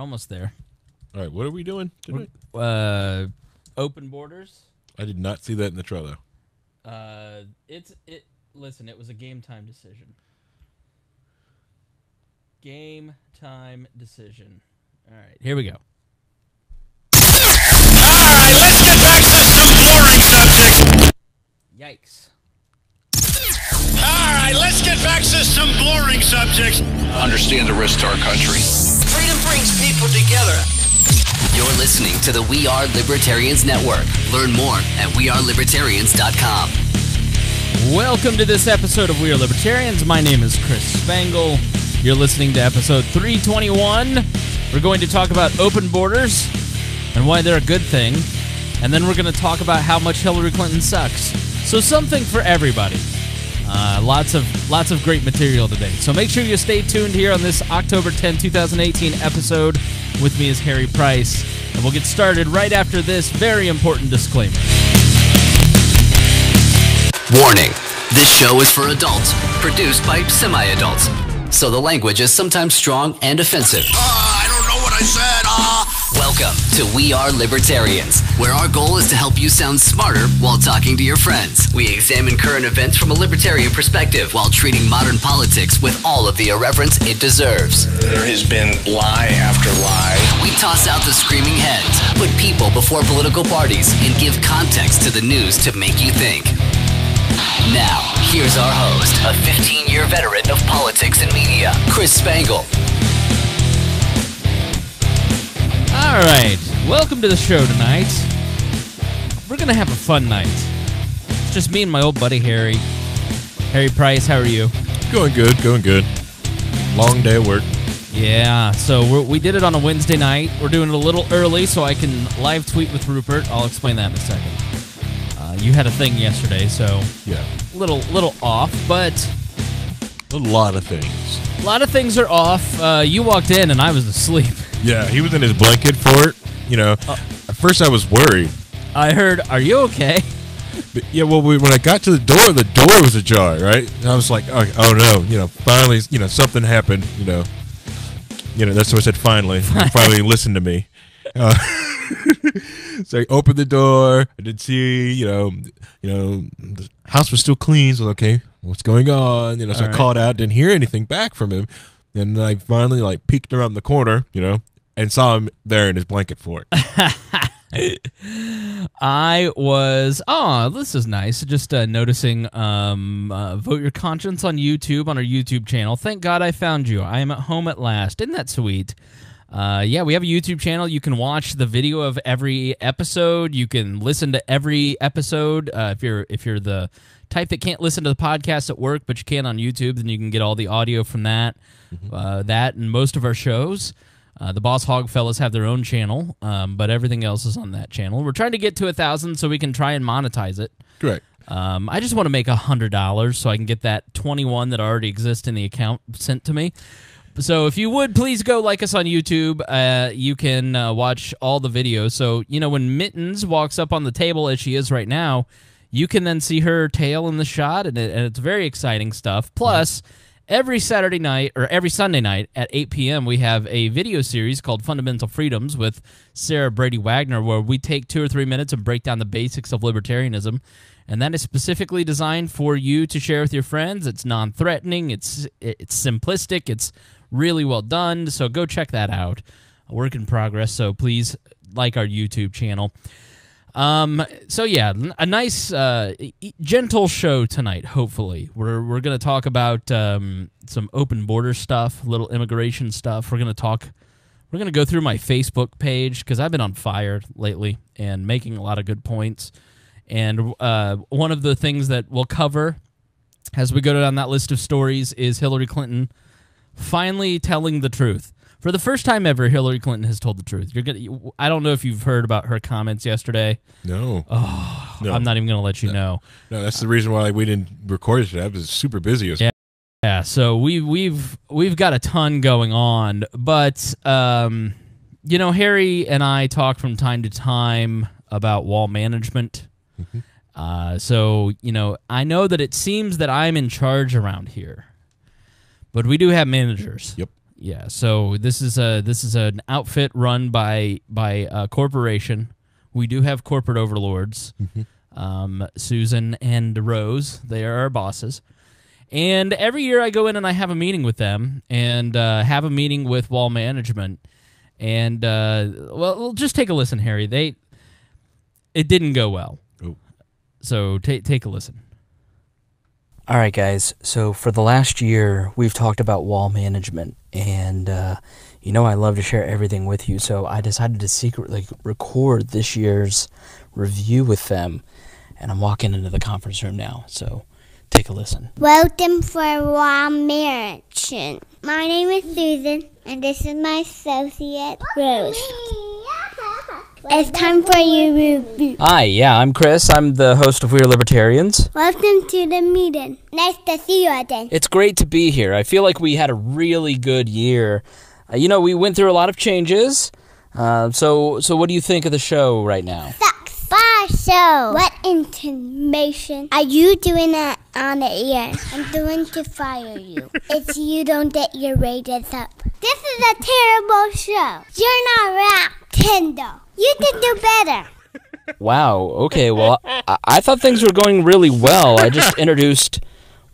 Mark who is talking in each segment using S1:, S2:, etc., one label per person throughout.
S1: almost there.
S2: All right, what are we doing today?
S1: Open borders.
S2: I did not see that in the trailer.
S1: Listen, it was a game time decision. Game time decision. All right, here we go.
S3: Alright, let's get back to some boring subjects.
S1: Yikes.
S3: Alright, let's get back to some boring subjects. Understand the risk to our country.
S4: Freedom brings people together. You're listening to the We Are Libertarians Network. Learn more at wearelibertarians.com.
S1: Welcome to this episode of We Are Libertarians. My name is Chris Spangle. You're listening to episode 321. We're going to talk about open borders and why they're a good thing. And then we're going to talk about how much Hillary Clinton sucks. So something for everybody. Lots of great material today. So make sure you stay tuned here on this October 10, 2018 episode. With me is Harry Price. And we'll get started right after this very important disclaimer.
S4: Warning, this show is for adults, produced by semi-adults. So the language is sometimes strong and offensive.
S3: I don't know what I said.
S4: Welcome to We Are Libertarians, where our goal is to help you sound smarter while talking to your friends. We examine current events from a libertarian perspective while treating modern politics with all of the irreverence it deserves.
S3: There has been lie after lie.
S4: We toss out the screaming heads, put people before political parties, and give context to the news to make you think. Now, here's our host, a 15-year veteran of politics and media, Chris Spangle.
S1: All right, welcome to the show tonight. We're going to have a fun night. It's just me and my old buddy Harry. Harry Price, how are you?
S2: Going good, going good. Long day of work.
S1: Yeah, so we did it on a Wednesday night. We're doing it a little early so I can live tweet with Rupert. I'll explain that in a second. You had a thing yesterday, so
S2: Yeah.
S1: little off, but
S2: A lot of things.
S1: a lot of things are off. You walked in and I was asleep.
S2: Yeah, he was in his blanket for it. You know, at first I was worried.
S1: I heard, "Are you okay?"
S2: But yeah, well, when I got to the door was ajar, right? And I was like, oh no, finally, something happened, that's what I said, finally listened to me. So I opened the door, I did see, the house was still clean, so okay, what's going on? So I
S1: right. called
S2: called out, didn't hear anything back from him, and then I finally peeked around the corner, and saw him there in his blanket fort.
S1: I was, this is nice, just noticing, Vote Your Conscience on YouTube, on our YouTube channel. Thank God I found you. I am at home at last. Isn't that sweet? Yeah, we have a YouTube channel. You can watch the video of every episode. You can listen to every episode. If you're the type that can't listen to the podcast at work, but you can on YouTube, then you can get all the audio from that. That and most of our shows. The Boss Hog fellas have their own channel, but everything else is on that channel. We're trying to get to 1,000 so we can try and monetize it.
S2: Correct.
S1: I just want to make $100 so I can get that 21 that already exists in the account sent to me. So if you would, please go like us on YouTube. You can watch all the videos. So, when Mittens walks up on the table as she is right now, you can then see her tail in the shot, and it's very exciting stuff. Plus, every Saturday night, or every Sunday night at 8 p.m., we have a video series called Fundamental Freedoms with Sarah Brady Wagner, where we take 2 or 3 minutes and break down the basics of libertarianism. And that is specifically designed for you to share with your friends. It's non-threatening. It's simplistic. It's really well done. So go check that out. A work in progress. So please like our YouTube channel. So yeah, a nice, gentle show tonight. Hopefully, we're going to talk about some open border stuff, little immigration stuff. We're going to go through my Facebook page because I've been on fire lately and making a lot of good points. And one of the things that we'll cover as we go down that list of stories is Hillary Clinton finally telling the truth. For the first time ever, Hillary Clinton has told the truth. I don't know if you've heard about her comments yesterday.
S2: No.
S1: Oh,
S2: No.
S1: I'm not even going to let you know.
S2: No, that's the reason why we didn't record it today. I was super busy.
S1: Yeah. So we've got a ton going on, but Harry and I talk from time to time about wall management. So I know that it seems that I'm in charge around here, but we do have managers.
S2: Yep.
S1: Yeah, so this is an outfit run by a corporation. We do have corporate overlords, Susan and Rose. They are our bosses. And every year I go in and I have a meeting with them and have a meeting with Wall Management. And, well, just take a listen, Harry. It didn't go well.
S2: Oh.
S1: So take a listen.
S5: All right, guys. So for the last year, we've talked about Wall Management. And, you know I love to share everything with you. So I decided to secretly record this year's review with them. And I'm walking into the conference room now. So take a listen.
S6: Welcome for Wall Management. My name is Susan, and this is my associate, Rose. It's time for your review.
S5: Hi, yeah, I'm Chris. I'm the host of We Are Libertarians.
S6: Welcome to the meeting. Nice to see you again.
S5: It's great to be here. I feel like we had a really good year. You know, we went through a lot of changes. So what do you think of the show right now?
S6: Sucks. Bye, show. What information are you doing on the air? I'm going to fire you if you don't get your ratings up. This is a terrible show. You're not rap, Tendo. You can do better.
S5: Wow, okay, well, I thought things were going really well. I just introduced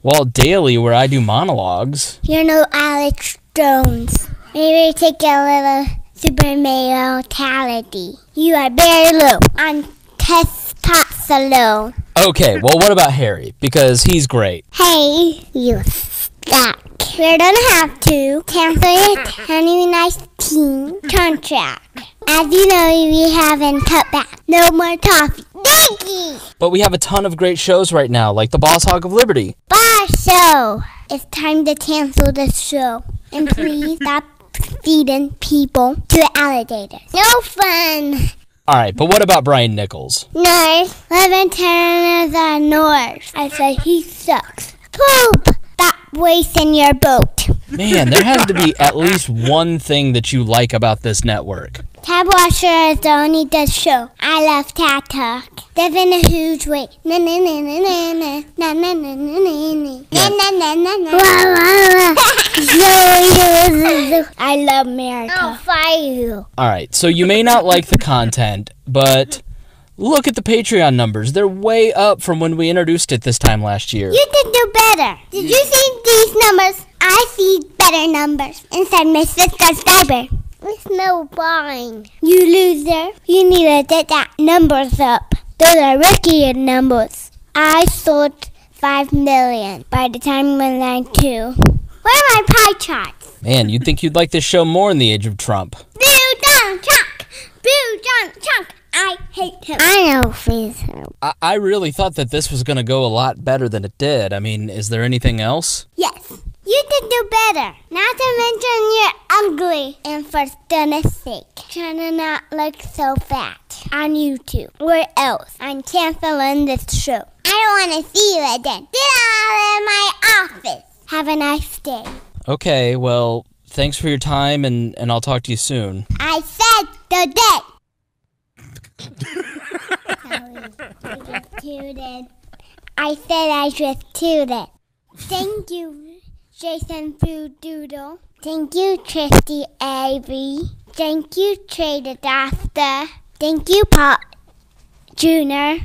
S5: Walt Daily, where I do monologues.
S6: You're no Alex Jones. Maybe take a little super mortality. You are very low on testosterone.
S5: Okay, well, what about Harry? Because he's great.
S6: Hey, you stuck. We're gonna have to cancel your 2019 contract. As you know, we haven't cut back. No more coffee. Thank you!
S5: But we have a ton of great shows right now, like The Boss Hog of Liberty.
S6: Bye, show! It's time to cancel the show. And please stop feeding people to alligators. No fun!
S5: All right, but what about Brian Nichols?
S6: North. Libertarians are North. I say he sucks. Poop! Stop wasting your boat.
S5: Man, there has to be at least one thing that you like about this network.
S6: Tab Washer is the only good show. I love Tat Talk. Live in a huge way. Na na na na na na na na na na na na na na na. I love America. I'll fire you.
S5: All right, so you may not like the content, but look at the Patreon numbers. They're way up from when we introduced it this time last year.
S6: You can do better. Did you see these numbers? I see better numbers inside my sister's diaper. It's no buying. You loser. You need to get that numbers up. Those are rookie numbers. I sold 5 million by the time when I'm 2. Where are my pie charts?
S5: Man, you'd think you'd like this show more in the age of Trump.
S6: Boo Donald Trump! Boo Donald Trump! I hate him. I know he's him.
S5: I really thought that this was going to go a lot better than it did. I mean, is there anything else?
S6: Yes. You can do better. Not to mention you're ugly. And for goodness sake, try to not look so fat on YouTube. Where else? I'm canceling this show. I don't want to see you again. Get out of my office. Have a nice day.
S5: Okay, well, thanks for your time, and I'll talk to you soon.
S6: I said the day. I said I just tooted. Thank you. Jason Doodle. Thank you, Tristy Avery. Thank you, Trader Doctor. Thank you, Paul Jr.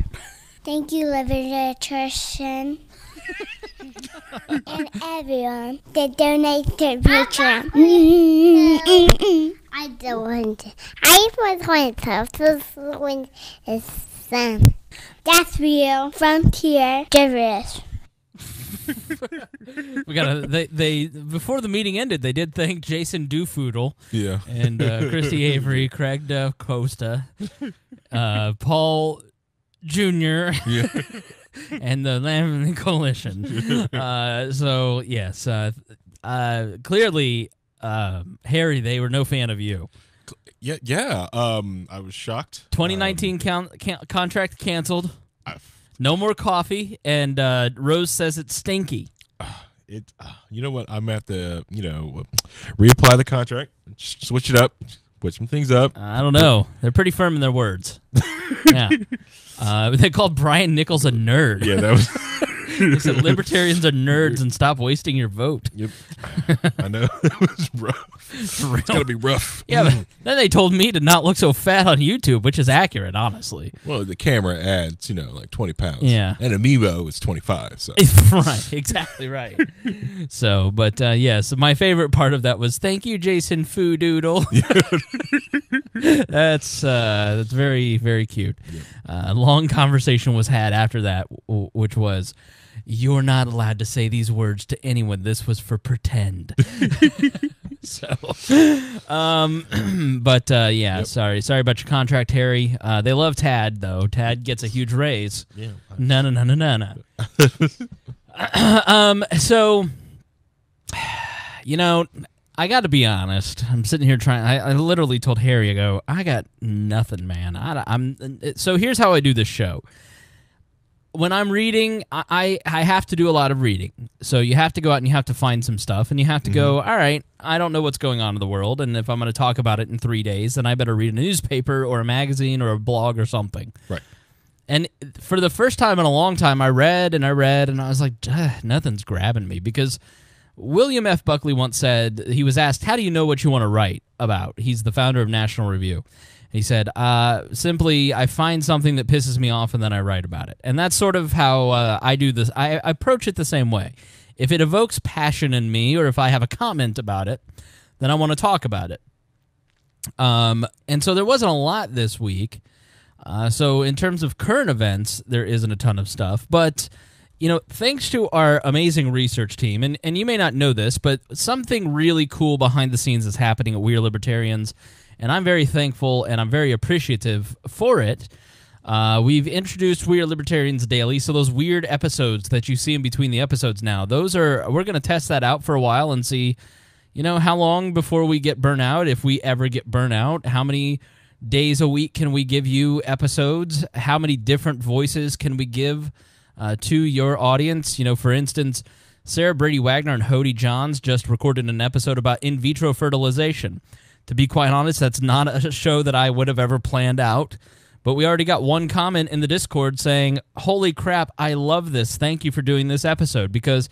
S6: Thank you, Libertarian. And everyone that donates to Patreon. I don't want to. I was going to this when it's sun. That's real. Frontier gibberish.
S1: We gotta. They before the meeting ended, they did thank Jason Doofoodle,
S2: Yeah.
S1: and Christy Avery, Craig Costa, Paul Jr.
S2: Yeah.
S1: and the Lamb Coalition. So yes, clearly, Harry, they were no fan of you.
S2: Yeah. I was shocked.
S1: 2019 contract canceled. No more coffee, and Rose says it's stinky.
S2: You know what? I'm at the reapply the contract, switch it up, put some things up.
S1: I don't know. They're pretty firm in their words. Yeah. They called Brian Nichols a nerd.
S2: Yeah, that was
S1: They said libertarians are nerds and stop wasting your vote.
S2: Yep. I know. It was rough. It's got to be rough.
S1: Yeah, but then they told me to not look so fat on YouTube, which is accurate, honestly.
S2: Well, the camera adds, like 20 pounds.
S1: Yeah.
S2: And Amiibo is 25. So.
S1: Right, exactly right. So, but so my favorite part of that was, thank you, Jason Foodoodle. That's very, very cute.
S2: Yep.
S1: Long conversation was had after that, which was, you're not allowed to say these words to anyone. This was for pretend. So, but
S2: Yep.
S1: sorry about your contract, Harry. They love Tad though. Tad gets a huge raise.
S2: Yeah.
S1: No. So, I got to be honest. I'm sitting here trying. I literally told Harry, I got nothing, man. So here's how I do this show. When I'm reading, I have to do a lot of reading. So you have to go out and you have to find some stuff, and you have to go, all right, I don't know what's going on in the world, and if I'm going to talk about it in 3 days, then I better read a newspaper or a magazine or a blog or something.
S2: Right.
S1: And for the first time in a long time, I read, and I was like, nothing's grabbing me, because William F. Buckley once said, he was asked, how do you know what you want to write about? He's the founder of National Review. He said, simply, I find something that pisses me off and then I write about it. And that's sort of how I do this. I approach it the same way. If it evokes passion in me, or if I have a comment about it, then I want to talk about it. And so there wasn't a lot this week. So in terms of current events, there isn't a ton of stuff. But, thanks to our amazing research team, and you may not know this, but something really cool behind the scenes is happening at We Are Libertarians. And I'm very thankful and I'm very appreciative for it. We've introduced We Are Libertarians Daily, so those weird episodes that you see in between the episodes now, we're going to test that out for a while and see, how long before we get burnt out, if we ever get burnt out, how many days a week can we give you episodes, how many different voices can we give to your audience. For instance, Sarah Brady Wagner and Hody Johns just recorded an episode about in vitro fertilization. To be quite honest, that's not a show that I would have ever planned out, but we already got one comment in the Discord saying, holy crap, I love this. Thank you for doing this episode, because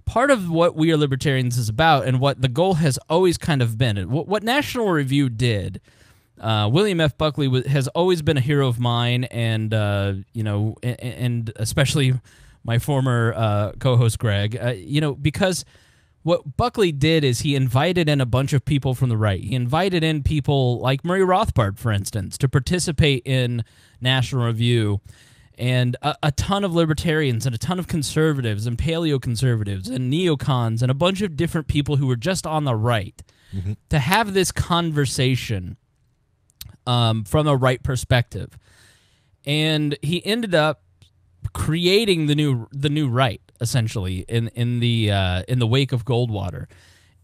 S1: part of what We Are Libertarians is about, and what the goal has always kind of been, what National Review did, William F. Buckley has always been a hero of mine, and, and especially my former co-host Greg, because what Buckley did is he invited in a bunch of people from the right. He invited in people like Murray Rothbard, for instance, to participate in National Review, and a ton of libertarians and a ton of conservatives and paleoconservatives and neocons and a bunch of different people who were just on the right to have this conversation from a right perspective. And he ended up creating the new right, essentially, in the wake of Goldwater.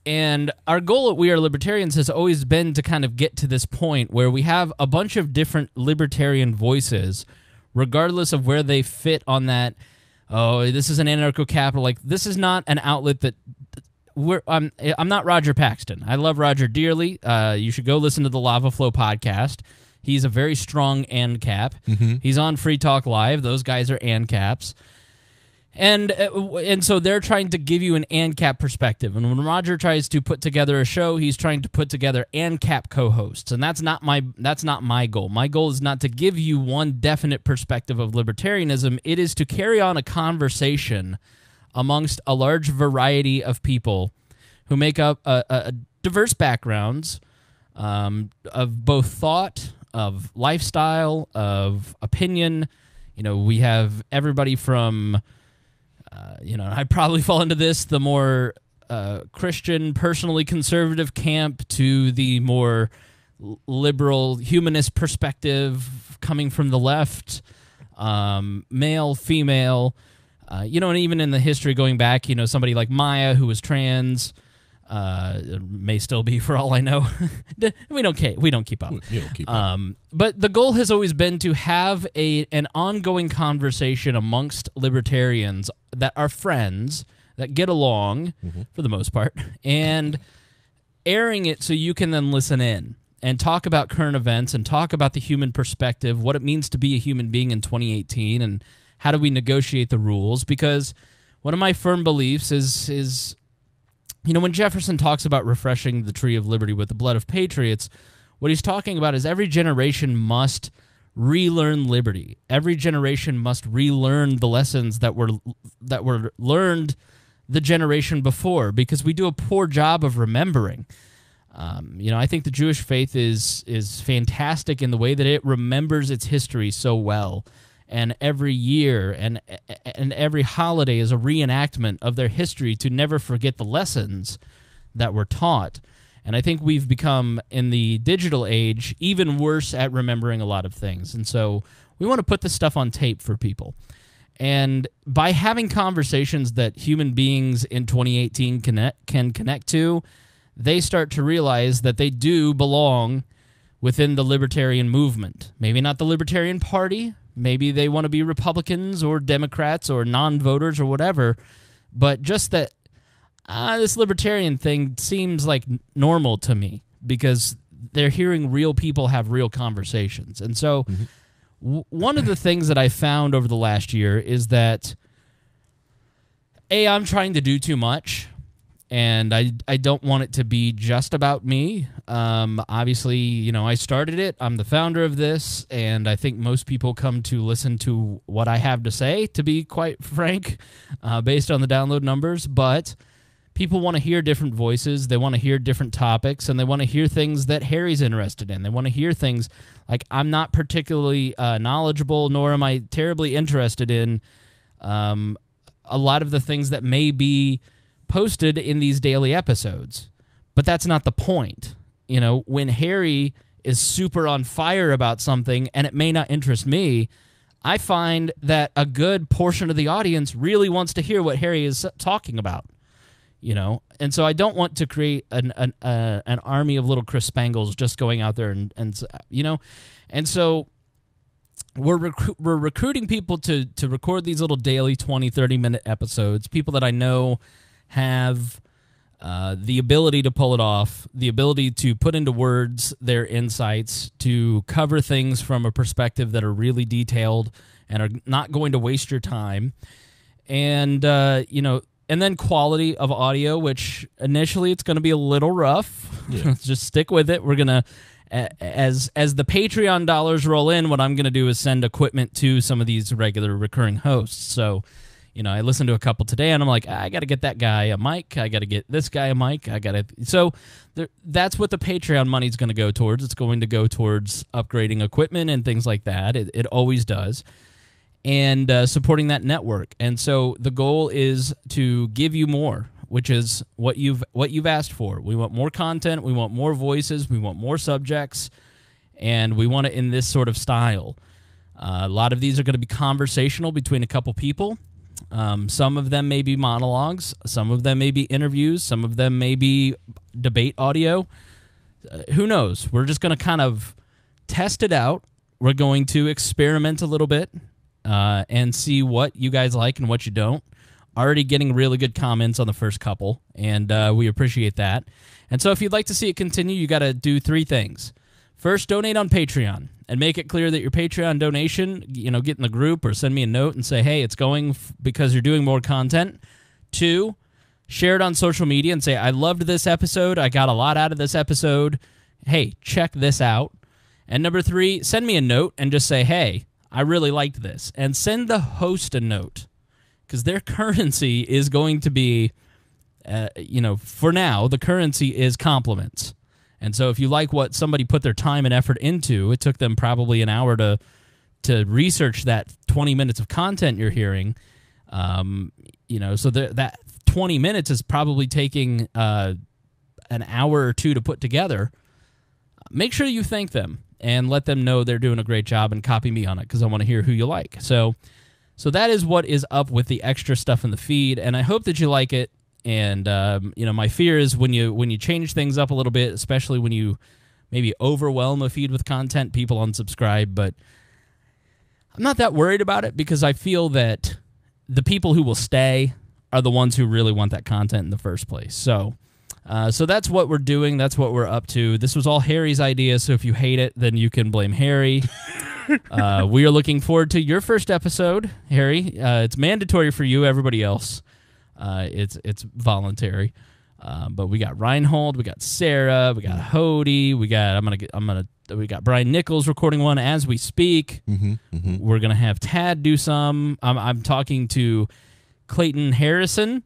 S1: And our goal at We Are Libertarians has always been to kind of get to this point where we have a bunch of different libertarian voices, regardless of where they fit on that. Oh, this is an anarcho-capital. Like, this is not an outlet that I'm not Roger Paxton. I love Roger dearly. You should go listen to the Lava Flow podcast. He's a very strong ANCAP. He's on Free Talk Live. Those guys are ANCAPs. And so they're trying to give you an ANCAP perspective. And when Roger tries to put together a show, he's trying to put together ANCAP co-hosts. And that's not my goal. My goal is not to give you one definite perspective of libertarianism. It is to carry on a conversation amongst a large variety of people who make up a diverse backgrounds of both thought, of lifestyle, of opinion. We have everybody from... I'd probably fall into this, the more Christian, personally conservative camp, to the more liberal, humanist perspective coming from the left, male, female, and even in the history going back, somebody like Maya, who was trans, may still be, for all I know. We don't keep up.
S2: You don't keep up.
S1: But the goal has always been to have an ongoing conversation amongst libertarians that are friends, that get along, for the most part, and airing it so you can then listen in and talk about current events and talk about the human perspective, what it means to be a human being in 2018, and how do we negotiate the rules? Because one of my firm beliefs is when Jefferson talks about refreshing the tree of liberty with the blood of patriots, what he's talking about is every generation must relearn liberty. Every generation must relearn the lessons that were learned the generation before, because we do a poor job of remembering. I think the Jewish faith is fantastic in the way that it remembers its history so well. And every year and every holiday is a reenactment of their history to never forget the lessons that were taught. And I think we've become, in the digital age, even worse at remembering a lot of things. And so we want to put this stuff on tape for people. And by having conversations that human beings in 2018 can connect to, they start to realize that they do belong within the libertarian movement. Maybe not the Libertarian Party. Maybe they want to be Republicans or Democrats or non-voters or whatever. But just that this libertarian thing seems like normal to me, because they're hearing real people have real conversations. And so one of the things that I found over the last year is that, I'm trying to do too much, and I don't want it to be just about me. Obviously, I started it. I'm the founder of this, and I think most people come to listen to what I have to say, to be quite frank, based on the download numbers. But people want to hear different voices. They want to hear different topics, and they want to hear things that Harry's interested in. They want to hear things like I'm not particularly knowledgeable, nor am I terribly interested in a lot of the things that may be posted in these daily episodes. But that's not the point. When Harry is super on fire about something and it may not interest me, I find that a good portion of the audience really wants to hear what Harry is talking about. And so I don't want to create an army of little Chris Spangles just going out there and so we're recruiting people to record these little daily 20-30 minute episodes, people that I know have the ability to pull it off, the ability to put into words their insights, to cover things from a perspective that are really detailed and are not going to waste your time. And, and then quality of audio, which initially it's going to be a little rough. Yeah. Just stick with it. We're going to, as the Patreon dollars roll in, what I'm going to do is send equipment to some of these regular recurring hosts. So, I listened to a couple today, and I'm like, I got to get that guy a mic. I got to get this guy a mic. So that's what the Patreon money's going to go towards. It's going to go towards upgrading equipment and things like that. It always does. And supporting that network. And so the goal is to give you more, which is what you've asked for. We want more content. We want more voices. We want more subjects. And we want it in this sort of style. A lot of these are going to be conversational between a couple people. Some of them may be monologues. Some of them may be interviews. Some of them may be debate audio. Who knows? We're just going to kind of test it out. We're going to experiment a little bit and see what you guys like and what you don't. Already getting really good comments on the first couple, and we appreciate that. And so if you'd like to see it continue, you got to do three things. First, donate on Patreon and make it clear that your Patreon donation, get in the group or send me a note and say, hey, it's going because you're doing more content. 2, share it on social media and say, I loved this episode. I got a lot out of this episode. Hey, check this out. And number 3, send me a note and just say, hey, I really liked this. And send the host a note, because their currency is going to be, for now, the currency is compliments. And so if you like what somebody put their time and effort into, it took them probably an hour to research that 20 minutes of content you're hearing. So that 20 minutes is probably taking an hour or two to put together. Make sure you thank them and let them know they're doing a great job, and copy me on it, because I want to hear who you like. So that is what is up with the extra stuff in the feed, and I hope that you like it. And my fear is when you change things up a little bit, especially when you maybe overwhelm a feed with content, people unsubscribe. But I'm not that worried about it, because I feel that the people who will stay are the ones who really want that content in the first place. So that's what we're doing. That's what we're up to. This was all Harry's idea, so if you hate it, then you can blame Harry. We are looking forward to your first episode, Harry. It's mandatory for you. Everybody else, it's voluntary. But we got Reinhold, we got Sarah, we got Hody, we got Brian Nichols recording one as we speak. We're gonna have Tad do some. I'm talking to Clayton Harrison.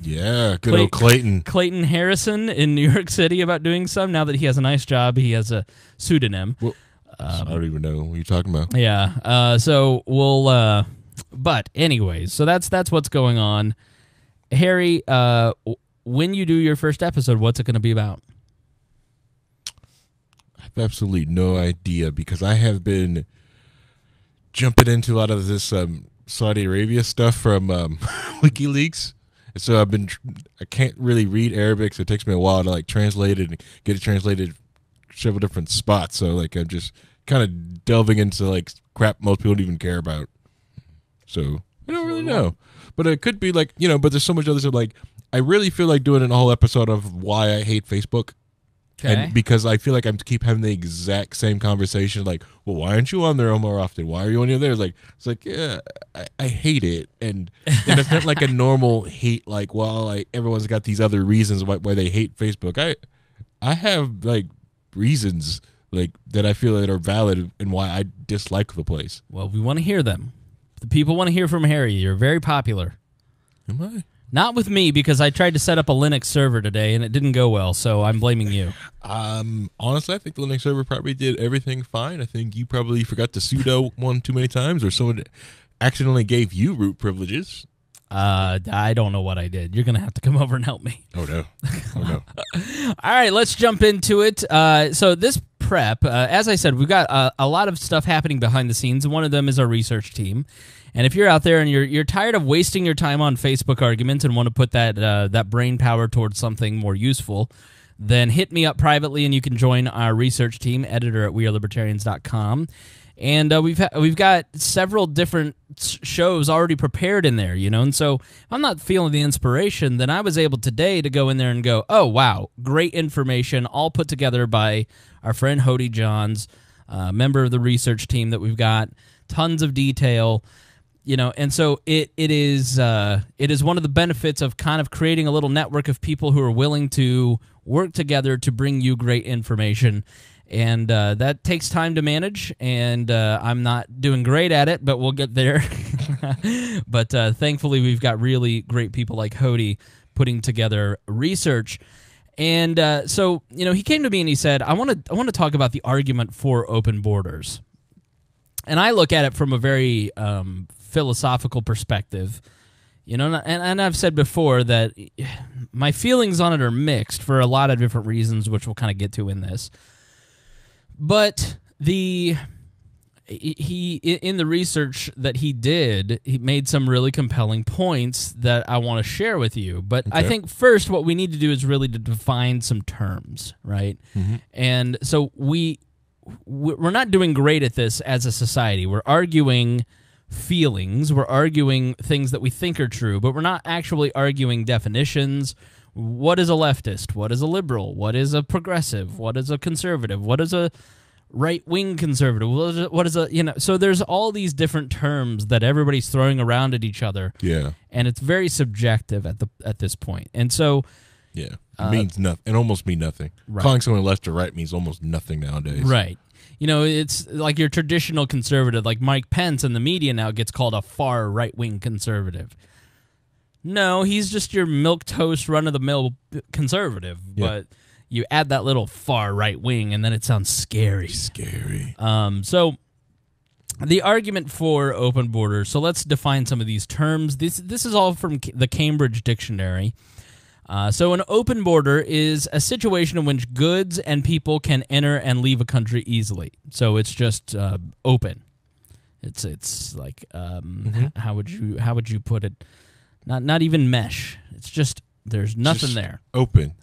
S2: Yeah, good old Clayton.
S1: Clayton Harrison in New York City about doing some. Now that he has a nice job, he has a pseudonym.
S2: Well, I don't even know what you're talking about.
S1: Yeah. So we'll. But anyways, so that's what's going on. Harry, when you do your first episode, what's it going to be about?
S2: I have absolutely no idea because I have been jumping into a lot of this Saudi Arabia stuff from WikiLeaks. So I can't really read Arabic, so it takes me a while to like translate it and get it translated several different spots. So like I'm just kind of delving into like crap most people don't even care about. So I don't really know, but it could be like But there's so much other stuff. Like I really feel like doing a whole episode of why I hate Facebook. And because I feel like I keep having the exact same conversation, like, well, why aren't you on there more often? Why are you on there? It's like, yeah, I hate it, and it's not like a normal hate. Like, well, like everyone's got these other reasons why they hate Facebook. I have like reasons like that I feel that are valid and why I dislike the place.
S1: Well, we want to hear them. The people want to hear from Harry. You're very popular.
S2: Am I?
S1: Not with me, because I tried to set up a Linux server today, and it didn't go well, so I'm blaming you.
S2: Honestly, I think the Linux server probably did everything fine. I think you probably forgot to sudo one too many times, or someone accidentally gave you root privileges.
S1: I don't know what I did. You're going to have to come over and help me.
S2: Oh, no. Oh, no.
S1: All right, let's jump into it. So this prep, as I said, we've got a lot of stuff happening behind the scenes, and one of them is our research team. And if you're out there and you're tired of wasting your time on Facebook arguments and want to put that brain power towards something more useful, then hit me up privately and you can join our research team, editor at wearelibertarians.com. And we've got several different shows already prepared in there, and so if I'm not feeling the inspiration, then I was able today to go in there and go, oh, wow, great information, all put together by our friend Hody Johns, member of the research team that we've got, tons of detail. And so it is one of the benefits of kind of creating a little network of people who are willing to work together to bring you great information. And that takes time to manage, and I'm not doing great at it, but we'll get there. But thankfully, we've got really great people like Hody putting together research. And so, he came to me and he said, I want to talk about the argument for open borders. And I look at it from a very philosophical perspective, and I've said before that my feelings on it are mixed for a lot of different reasons, which we'll kind of get to in this. But he in the research that he did, he made some really compelling points that I want to share with you. But okay. I think first what we need to do is really to define some terms, right? Mm-hmm. And so we're not doing great at this as a society. We're arguing feelings, we're arguing things that we think are true, but we're not actually arguing definitions. What is a leftist? What is a liberal? What is a progressive? What is a conservative? What is a right-wing conservative? What is a so there's all these different terms that everybody's throwing around at each other. Yeah. And it's very subjective at this point. And so
S2: yeah, it means nothing. It almost means nothing. Right. Calling someone left or right means almost nothing nowadays.
S1: Right. It's like your traditional conservative, like Mike Pence in the media now gets called a far right-wing conservative. No, he's just your milquetoast, run-of-the-mill conservative, yeah. But you add that little far right-wing, and then it sounds scary.
S2: Scary.
S1: So the argument for open borders, so let's define some of these terms. This is all from the Cambridge Dictionary. So an open border is a situation in which goods and people can enter and leave a country easily. So it's just open. It's like mm-hmm. how would you put it? Not even mesh. It's just there's nothing
S2: just
S1: there.
S2: Open.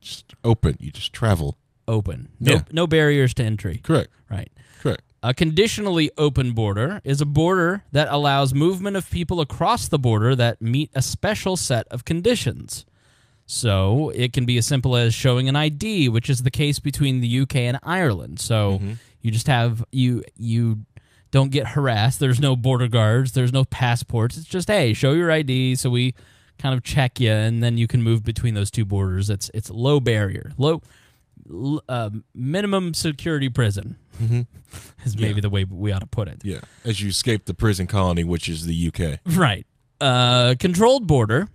S1: Just
S2: open. You just travel.
S1: Open.
S2: Yeah.
S1: No barriers to entry.
S2: Correct.
S1: Right.
S2: Correct.
S1: A conditionally open border is a border that allows movement of people across the border that meet a special set of conditions. So it can be as simple as showing an ID, which is the case between the UK and Ireland. So, mm-hmm. You just have you don't get harassed. There's no border guards. There's no passports. It's just, hey, show your ID so we kind of check you, and then you can move between those two borders. It's low barrier, minimum security prison is maybe the way we ought to put it.
S2: Yeah, as you escape the prison colony, which is the UK.
S1: Right. Controlled border.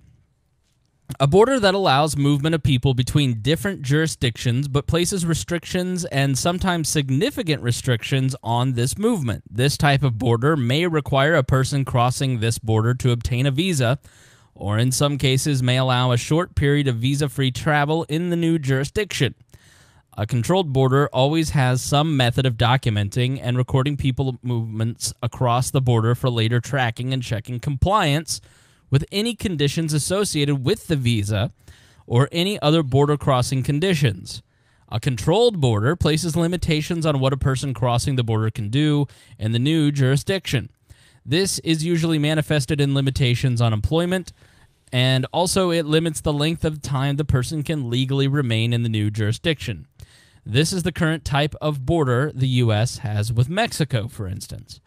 S1: A border that allows movement of people between different jurisdictions but places restrictions and sometimes significant restrictions on this movement. This type of border may require a person crossing this border to obtain a visa, or in some cases may allow a short period of visa-free travel in the new jurisdiction. A controlled border always has some method of documenting and recording people movements across the border for later tracking and checking compliance with any conditions associated with the visa or any other border crossing conditions. A controlled border places limitations on what a person crossing the border can do in the new jurisdiction. This is usually manifested in limitations on employment, and also it limits the length of time the person can legally remain in the new jurisdiction. This is the current type of border the U.S. has with Mexico, for instance.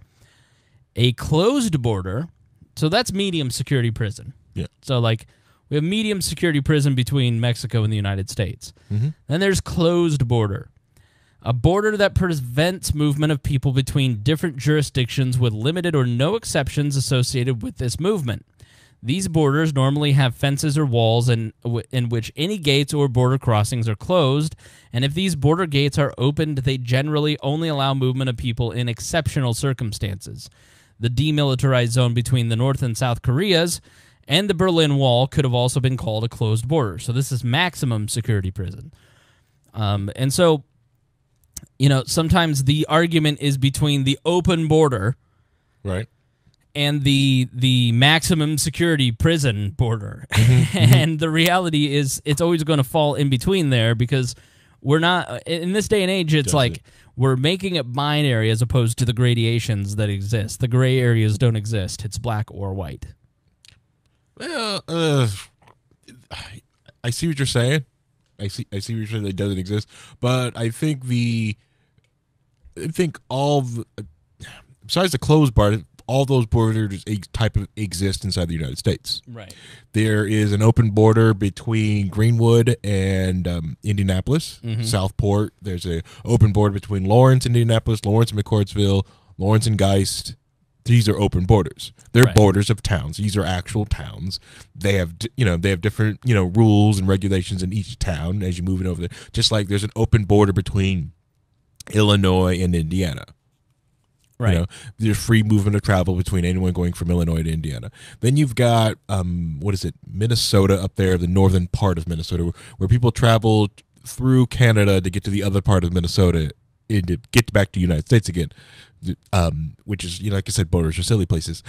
S1: A closed border, so that's medium security prison.
S2: Yeah.
S1: So, like, we have medium security prison between Mexico and the United States.
S2: Mm-hmm.
S1: Then there's closed border. A border that prevents movement of people between different jurisdictions with limited or no exceptions associated with this movement. These borders normally have fences or walls in which any gates or border crossings are closed, and if these border gates are opened, they generally only allow movement of people in exceptional circumstances. The demilitarized zone between the North and South Koreas and the Berlin Wall could have also been called a closed border. So this is maximum security prison. And so, you know, sometimes the argument is between the open border,
S2: right,
S1: and the maximum security prison border. And the reality is it's always going to fall in between there, because we're not, in this day and age, it's like we're making it binary as opposed to the gradations that exist. The gray areas don't exist. It's black or white.
S2: Well, I see what you're saying. I see what you're saying. It doesn't exist, but I think besides the closed border, all those borders exist inside the United States.
S1: Right.
S2: There is an open border between Greenwood and Indianapolis, Southport. There's an open border between Lawrence and Indianapolis, Lawrence and McCordsville, Lawrence and Geist. These are open borders. They're borders of towns. These are actual towns. They have different rules and regulations in each town as you move it over there. Just like there's an open border between Illinois and Indiana.
S1: Right.
S2: There's free movement of travel between anyone going from Illinois to Indiana. Then you've got, Minnesota up there, the northern part of Minnesota, where people travel through Canada to get to the other part of Minnesota and to get back to the United States again, which is, like I said, borders are silly places,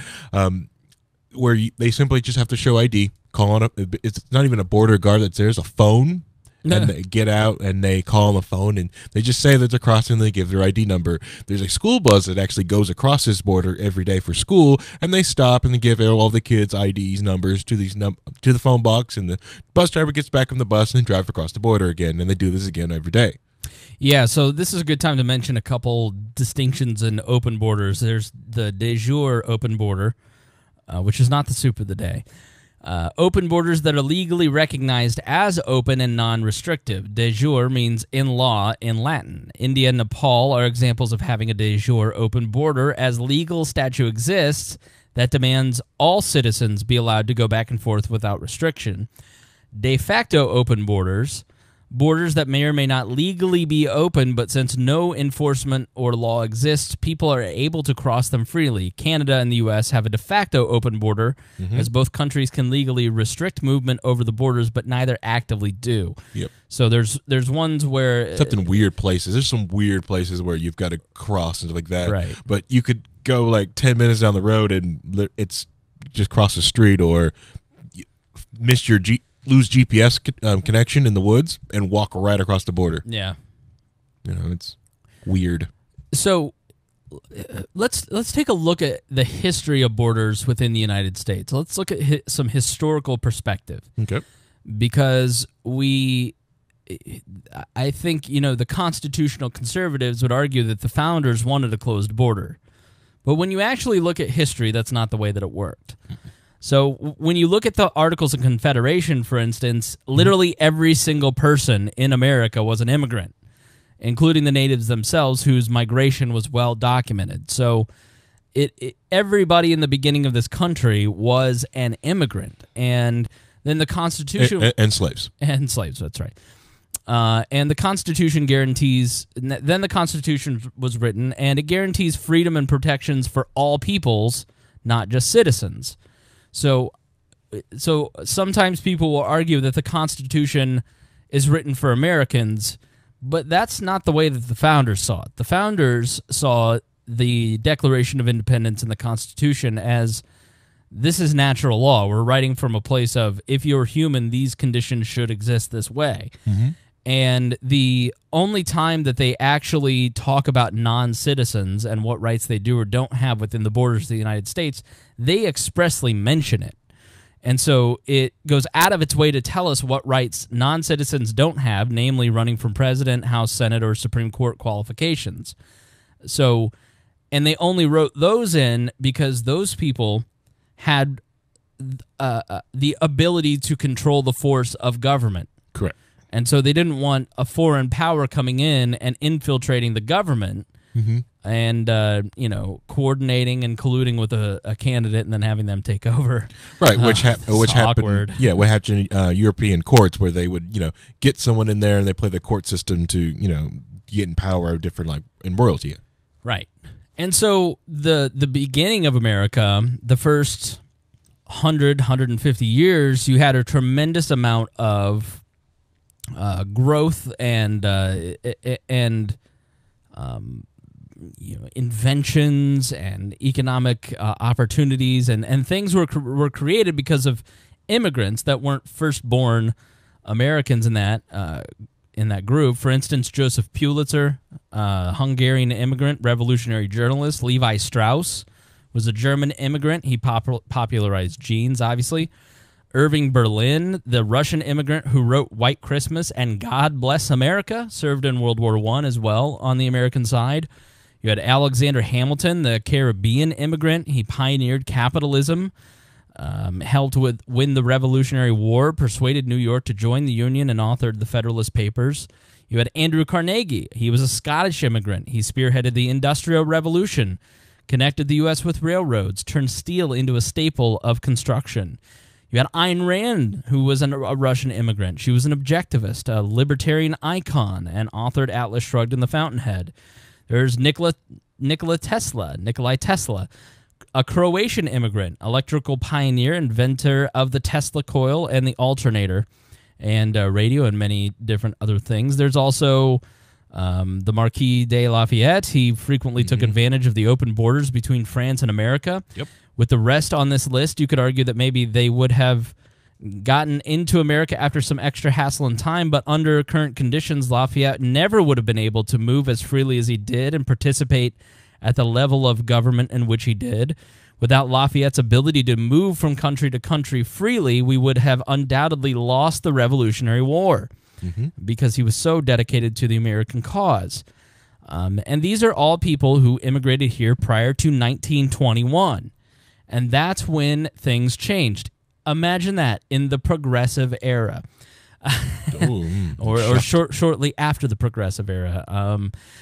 S2: where they simply just have to show ID, call on it's not even a border guard that's there's a phone. And they get out and they call on the phone and they just say that they're crossing and they give their ID number. There's a school bus that actually goes across this border every day for school, and they stop and they give all the kids' IDs numbers to to the phone box, and the bus driver gets back on the bus and drives across the border again, and they do this again every day.
S1: Yeah, so this is a good time to mention a couple distinctions in open borders. There's the de jure open border, which is not the soup of the day. Open borders that are legally recognized as open and non-restrictive. De jure means in law in Latin. India and Nepal are examples of having a de jure open border, as legal statute exists that demands all citizens be allowed to go back and forth without restriction. De facto open borders that may or may not legally be open, but since no enforcement or law exists, people are able to cross them freely. Canada and the U.S. have a de facto open border, as both countries can legally restrict movement over the borders, but neither actively do.
S2: Yep.
S1: So there's ones where...
S2: Except in weird places. There's some weird places where you've got to cross and stuff like that.
S1: Right.
S2: But you could go like 10 minutes down the road and it's just cross the street, or miss your lose GPS connection in the woods and walk right across the border.
S1: Yeah.
S2: It's weird.
S1: So let's take a look at the history of borders within the United States. Let's look at some historical perspective.
S2: Okay.
S1: Because we I think, the constitutional conservatives would argue that the founders wanted a closed border. But when you actually look at history, that's not the way that it worked. So when you look at the Articles of Confederation, for instance, literally every single person in America was an immigrant, including the natives themselves, whose migration was well documented. So everybody in the beginning of this country was an immigrant. And then the Constitution...
S2: And slaves.
S1: And slaves, that's right. And the Constitution guarantees... Then the Constitution was written, and it guarantees freedom and protections for all peoples, not just citizens. So sometimes people will argue that the Constitution is written for Americans, but that's not the way that the founders saw it. The founders saw the Declaration of Independence and the Constitution as, this is natural law. We're writing from a place of, if you're human, these conditions should exist this way. Mm-hmm. And the only time that they actually talk about non-citizens and what rights they do or don't have within the borders of the United States, they expressly mention it. And so it goes out of its way to tell us what rights non-citizens don't have, namely running for president, House, Senate, or Supreme Court qualifications. So, and they only wrote those in because those people had the ability to control the force of government.
S2: Correct.
S1: And so they didn't want a foreign power coming in and infiltrating the government and, coordinating and colluding with a candidate and then having them take over.
S2: Right, which
S1: awkward.
S2: happened. Yeah, what happened in European courts where they would, get someone in there and they play the court system to, get in power of different, in royalty.
S1: Right. And so the beginning of America, the first 150 years, you had a tremendous amount of growth and inventions and economic opportunities and things were created because of immigrants that weren't first-born Americans in that group. For instance, Joseph Pulitzer, Hungarian immigrant, revolutionary journalist. Levi Strauss was a German immigrant. He popularized jeans, obviously. Irving Berlin, the Russian immigrant who wrote White Christmas and God Bless America, served in World War I as well on the American side. You had Alexander Hamilton, the Caribbean immigrant. He pioneered capitalism, helped win the Revolutionary War, persuaded New York to join the Union, and authored the Federalist Papers. You had Andrew Carnegie. He was a Scottish immigrant. He spearheaded the Industrial Revolution, connected the U.S. with railroads, turned steel into a staple of construction. You had Ayn Rand, who was a Russian immigrant. She was an objectivist, a libertarian icon, and authored Atlas Shrugged and The Fountainhead. There's Nikola Tesla, a Croatian immigrant, electrical pioneer, inventor of the Tesla coil and the alternator, and radio and many different other things. There's also the Marquis de Lafayette. He frequently took advantage of the open borders between France and America.
S2: Yep.
S1: With the rest on this list, you could argue that maybe they would have gotten into America after some extra hassle and time, but under current conditions, Lafayette never would have been able to move as freely as he did and participate at the level of government in which he did. Without Lafayette's ability to move from country to country freely, we would have undoubtedly lost the Revolutionary War because he was so dedicated to the American cause. And these are all people who immigrated here prior to 1921. And that's when things changed. Imagine that in the Progressive era. or shortly after the Progressive era.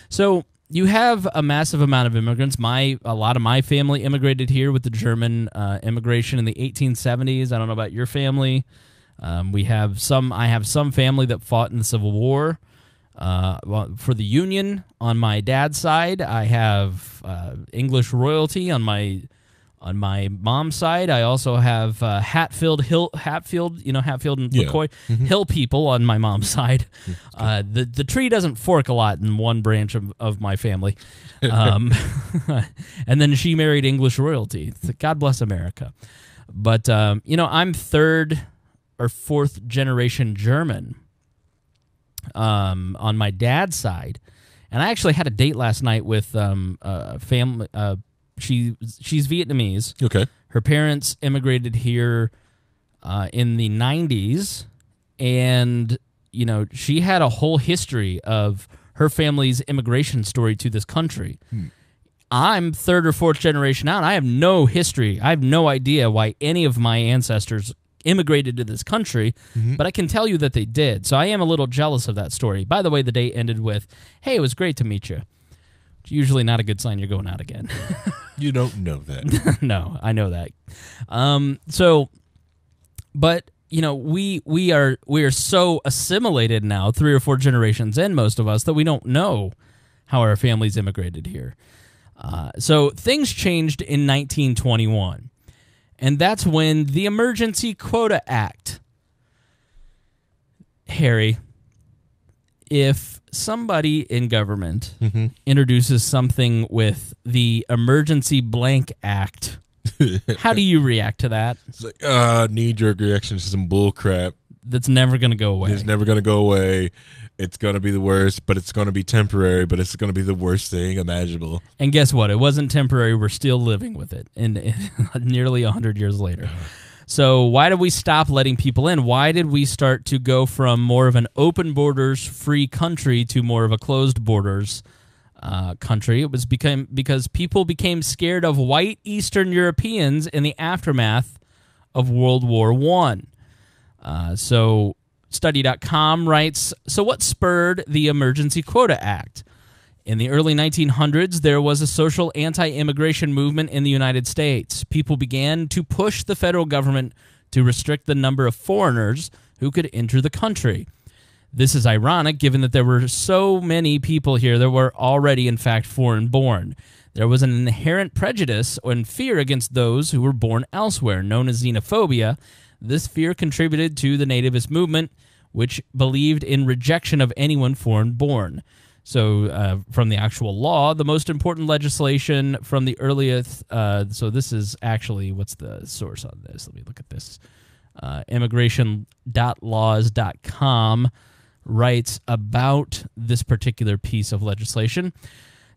S1: So you have a massive amount of immigrants. A lot of my family immigrated here with the German immigration in the 1870s. I don't know about your family. I have some family that fought in the Civil War for the Union. On my dad's side, I have English royalty. On my mom's side, I also have Hatfield and McCoy Hill people on my mom's side. The tree doesn't fork a lot in one branch of my family. And then she married English royalty. God bless America. But, I'm third or fourth generation German on my dad's side. And I actually had a date last night with a family. She's Vietnamese.
S2: Okay.
S1: Her parents immigrated here in the 90s, and she had a whole history of her family's immigration story to this country. I'm third or fourth generation out. I have no history. I have no idea why any of my ancestors immigrated to this country, but I can tell you that they did. So I am a little jealous of that story. By the way, the day ended with, "Hey, it was great to meet you." Usually not a good sign you're going out again.
S2: You don't know that.
S1: No, I know that. But we are so assimilated now, 3 or 4 generations in, most of us, that we don't know how our families immigrated here. So things changed in 1921, and that's when the Emergency Quota Act. Harry, if somebody in government introduces something with the Emergency Blank Act, how do you react to that?
S2: It's like, knee-jerk reaction to some bull crap.
S1: That's never going to go away.
S2: It's never going to go away. It's going to be the worst, but it's going to be temporary, but it's going to be the worst thing imaginable.
S1: And guess what? It wasn't temporary. We're still living with it nearly 100 years later. So why did we stop letting people in? Why did we start to go from more of an open borders free country to more of a closed borders country? It was because people became scared of white Eastern Europeans in the aftermath of World War I. So Study.com writes, so what spurred the Emergency Quota Act? In the early 1900s, there was a social anti-immigration movement in the United States. People began to push the federal government to restrict the number of foreigners who could enter the country. This is ironic, given that there were so many people here that were already, in fact, foreign-born. There was an inherent prejudice and fear against those who were born elsewhere, known as xenophobia. This fear contributed to the nativist movement, which believed in rejection of anyone foreign-born. So from the actual law, the most important legislation from the earliest, so this is actually, what's the source on this? Let me look at this. Immigration.laws.com writes about this particular piece of legislation.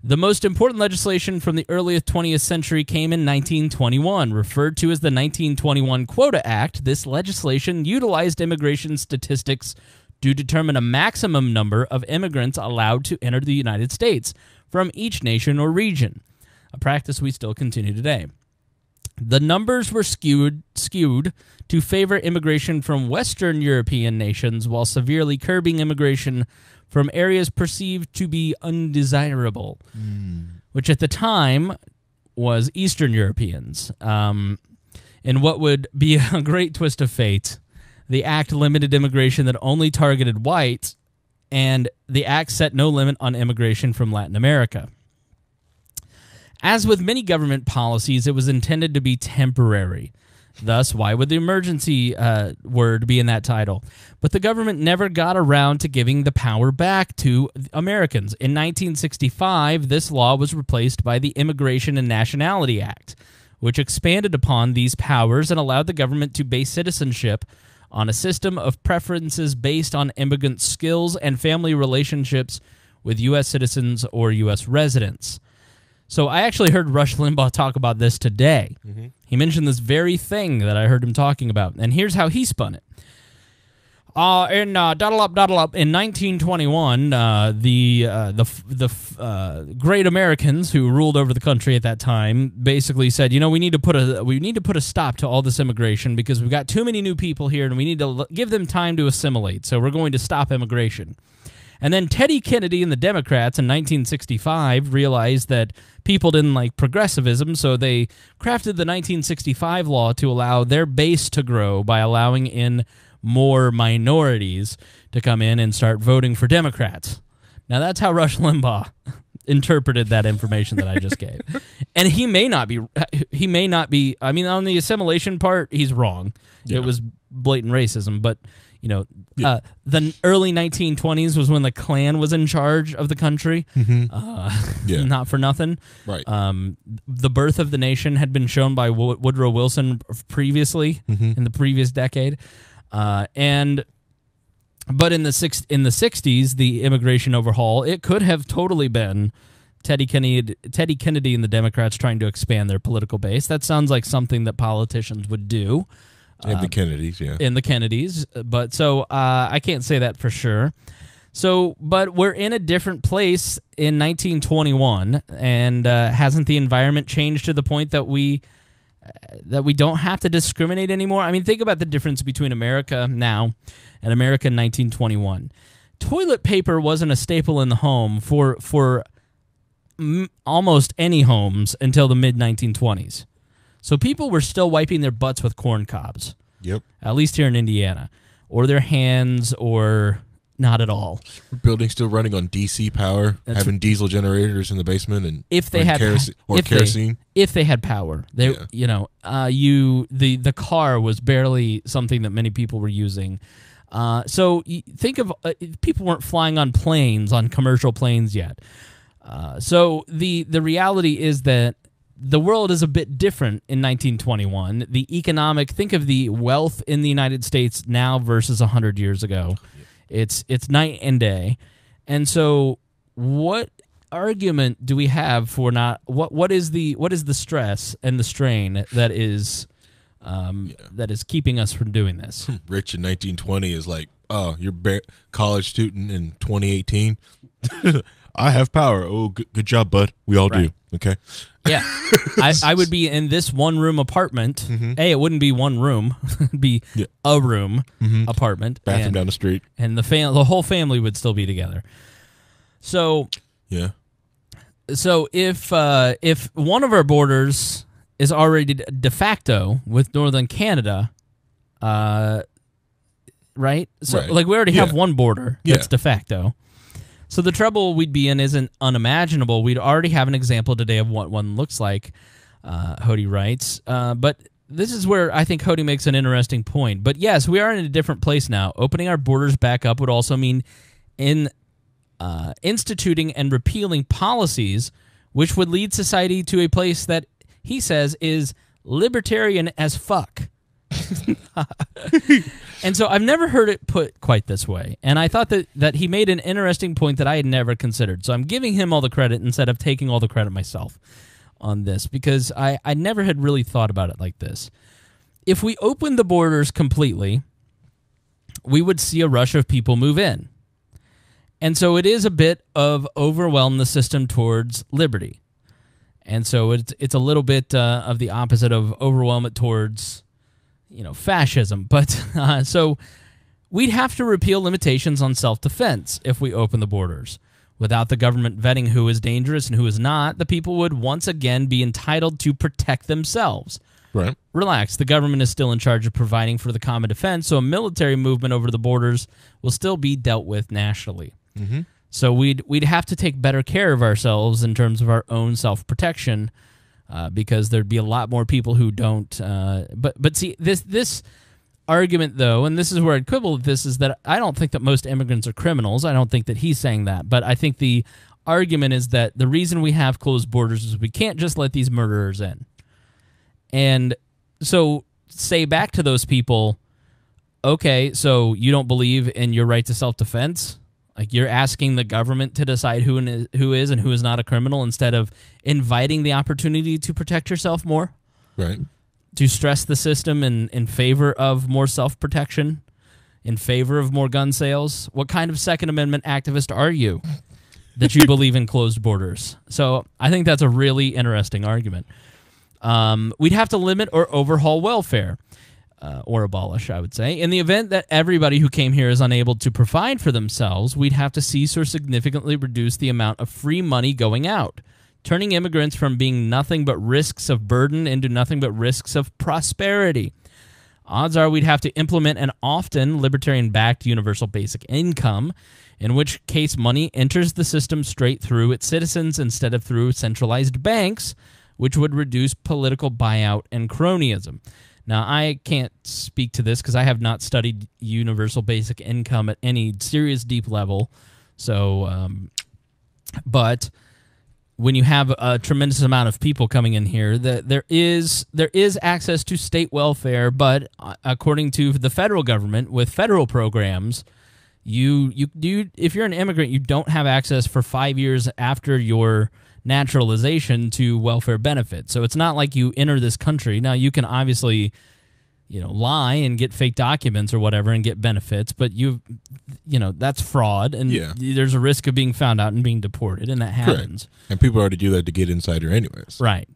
S1: The most important legislation from the earliest 20th century came in 1921. Referred to as the 1921 Quota Act, this legislation utilized immigration statistics to determine a maximum number of immigrants allowed to enter the United States from each nation or region, a practice we still continue today. The numbers were skewed to favor immigration from Western European nations while severely curbing immigration from areas perceived to be undesirable, which at the time was Eastern Europeans. In what would be a great twist of fate, the act limited immigration that only targeted whites, and the act set no limit on immigration from Latin America. As with many government policies, it was intended to be temporary. Thus, why would the emergency word be in that title? But the government never got around to giving the power back to Americans. In 1965, this law was replaced by the Immigration and Nationality Act, which expanded upon these powers and allowed the government to base citizenship on a system of preferences based on immigrant skills and family relationships with U.S. citizens or U.S. residents. So I actually heard Rush Limbaugh talk about this today. He mentioned this very thing that I heard him talking about, and here's how he spun it. In 1921, the great Americans who ruled over the country at that time basically said, we need to put a stop to all this immigration because we've got too many new people here, and we need to give them time to assimilate. So we're going to stop immigration. And then Teddy Kennedy and the Democrats in 1965 realized that people didn't like progressivism, so they crafted the 1965 law to allow their base to grow by allowing in more minorities to come in and start voting for Democrats. Now, that's how Rush Limbaugh interpreted that information that I just gave. And he may not be, I mean, on the assimilation part, he's wrong. Yeah. It was blatant racism, but the early 1920s was when the Klan was in charge of the country. Not for nothing. Right. The birth of the nation had been shown by Woodrow Wilson previously in the previous decade. But in the 60s, the immigration overhaul, it could have totally been Teddy Kennedy and the Democrats trying to expand their political base. That sounds like something that politicians would do.
S2: And the Kennedys, yeah.
S1: In the Kennedys, but so I can't say that for sure. So, but we're in a different place in 1921, and hasn't the environment changed to the point that we don't have to discriminate anymore? I mean, think about the difference between America now and America in 1921. Toilet paper wasn't a staple in the home for almost any homes until the mid-1920s. So people were still wiping their butts with corn cobs.
S2: Yep.
S1: At least here in Indiana. Or their hands, or not at all.
S2: Buildings still running on DC power, having diesel generators in the basement, and
S1: if they had
S2: kerosene.
S1: If they had power, they the car was barely something that many people were using. So you think of people weren't flying on planes, on commercial planes yet. So the reality is that the world is a bit different in 1921. Think of the wealth in the United States now versus 100 years ago. It's night and day. And so what argument do we have for not what is the stress and the strain that is keeping us from doing this?
S2: Rich in 1920 is like, oh, you're college student in 2018. I have power. Oh, good job, bud. We all do. Okay.
S1: Yeah. I would be in this one-room apartment. Mm-hmm. It wouldn't be one room. It'd be a room apartment.
S2: Bathroom down the street.
S1: And the whole family would still be together. So
S2: yeah.
S1: So if one of our borders is already de facto with northern Canada, right? So like we already have one border that's de facto. So the trouble we'd be in isn't unimaginable. We'd already have an example today of what one looks like, Hody writes. But this is where I think Hody makes an interesting point. But yes, we are in a different place now. Opening our borders back up would also mean instituting and repealing policies which would lead society to a place that he says is libertarian as fuck. And so I've never heard it put quite this way, and I thought that he made an interesting point that I had never considered. So I'm giving him all the credit instead of taking all the credit myself on this, because I never had really thought about it like this. If we opened the borders completely, we would see a rush of people move in. And so it is a bit of overwhelm the system towards liberty. And so it's a little bit of the opposite of overwhelm it towards fascism. But so we'd have to repeal limitations on self-defense if we open the borders. Without the government vetting who is dangerous and who is not, the people would once again be entitled to protect themselves.
S2: Right.
S1: Relax, the government is still in charge of providing for the common defense, so a military movement over the borders will still be dealt with nationally. Mm-hmm. So we'd have to take better care of ourselves in terms of our own self-protection, because there'd be a lot more people who don't. But see, this argument, though, and this is where I'd quibble with this, is that I don't think that most immigrants are criminals. I don't think that he's saying that. But I think the argument is that the reason we have closed borders is we can't just let these murderers in. And so say back to those people, okay, so you don't believe in your right to self-defense? Like, you're asking the government to decide who is and who is not a criminal instead of inviting the opportunity to protect yourself more?
S2: Right.
S1: To stress the system in favor of more self-protection, in favor of more gun sales? What kind of Second Amendment activist are you that you believe in closed borders? So I think that's a really interesting argument. We'd have to limit or overhaul welfare. Or abolish, I would say. In the event that everybody who came here is unable to provide for themselves, we'd have to cease or significantly reduce the amount of free money going out, turning immigrants from being nothing but risks of burden into nothing but risks of prosperity. Odds are we'd have to implement an often libertarian-backed universal basic income, in which case money enters the system straight through its citizens instead of through centralized banks, which would reduce political buyout and cronyism. Now, I can't speak to this because I have not studied universal basic income at any serious deep level. So, but when you have a tremendous amount of people coming in here, there is access to state welfare. But according to the federal government, with federal programs, if you're an immigrant, you don't have access for 5 years after your naturalization to welfare benefits. So it's not like you enter this country. Now, you can obviously, lie and get fake documents or whatever and get benefits, but that's fraud, and there's a risk of being found out and being deported, and that happens.
S2: Correct. And people already do that to get insider anyways.
S1: Right.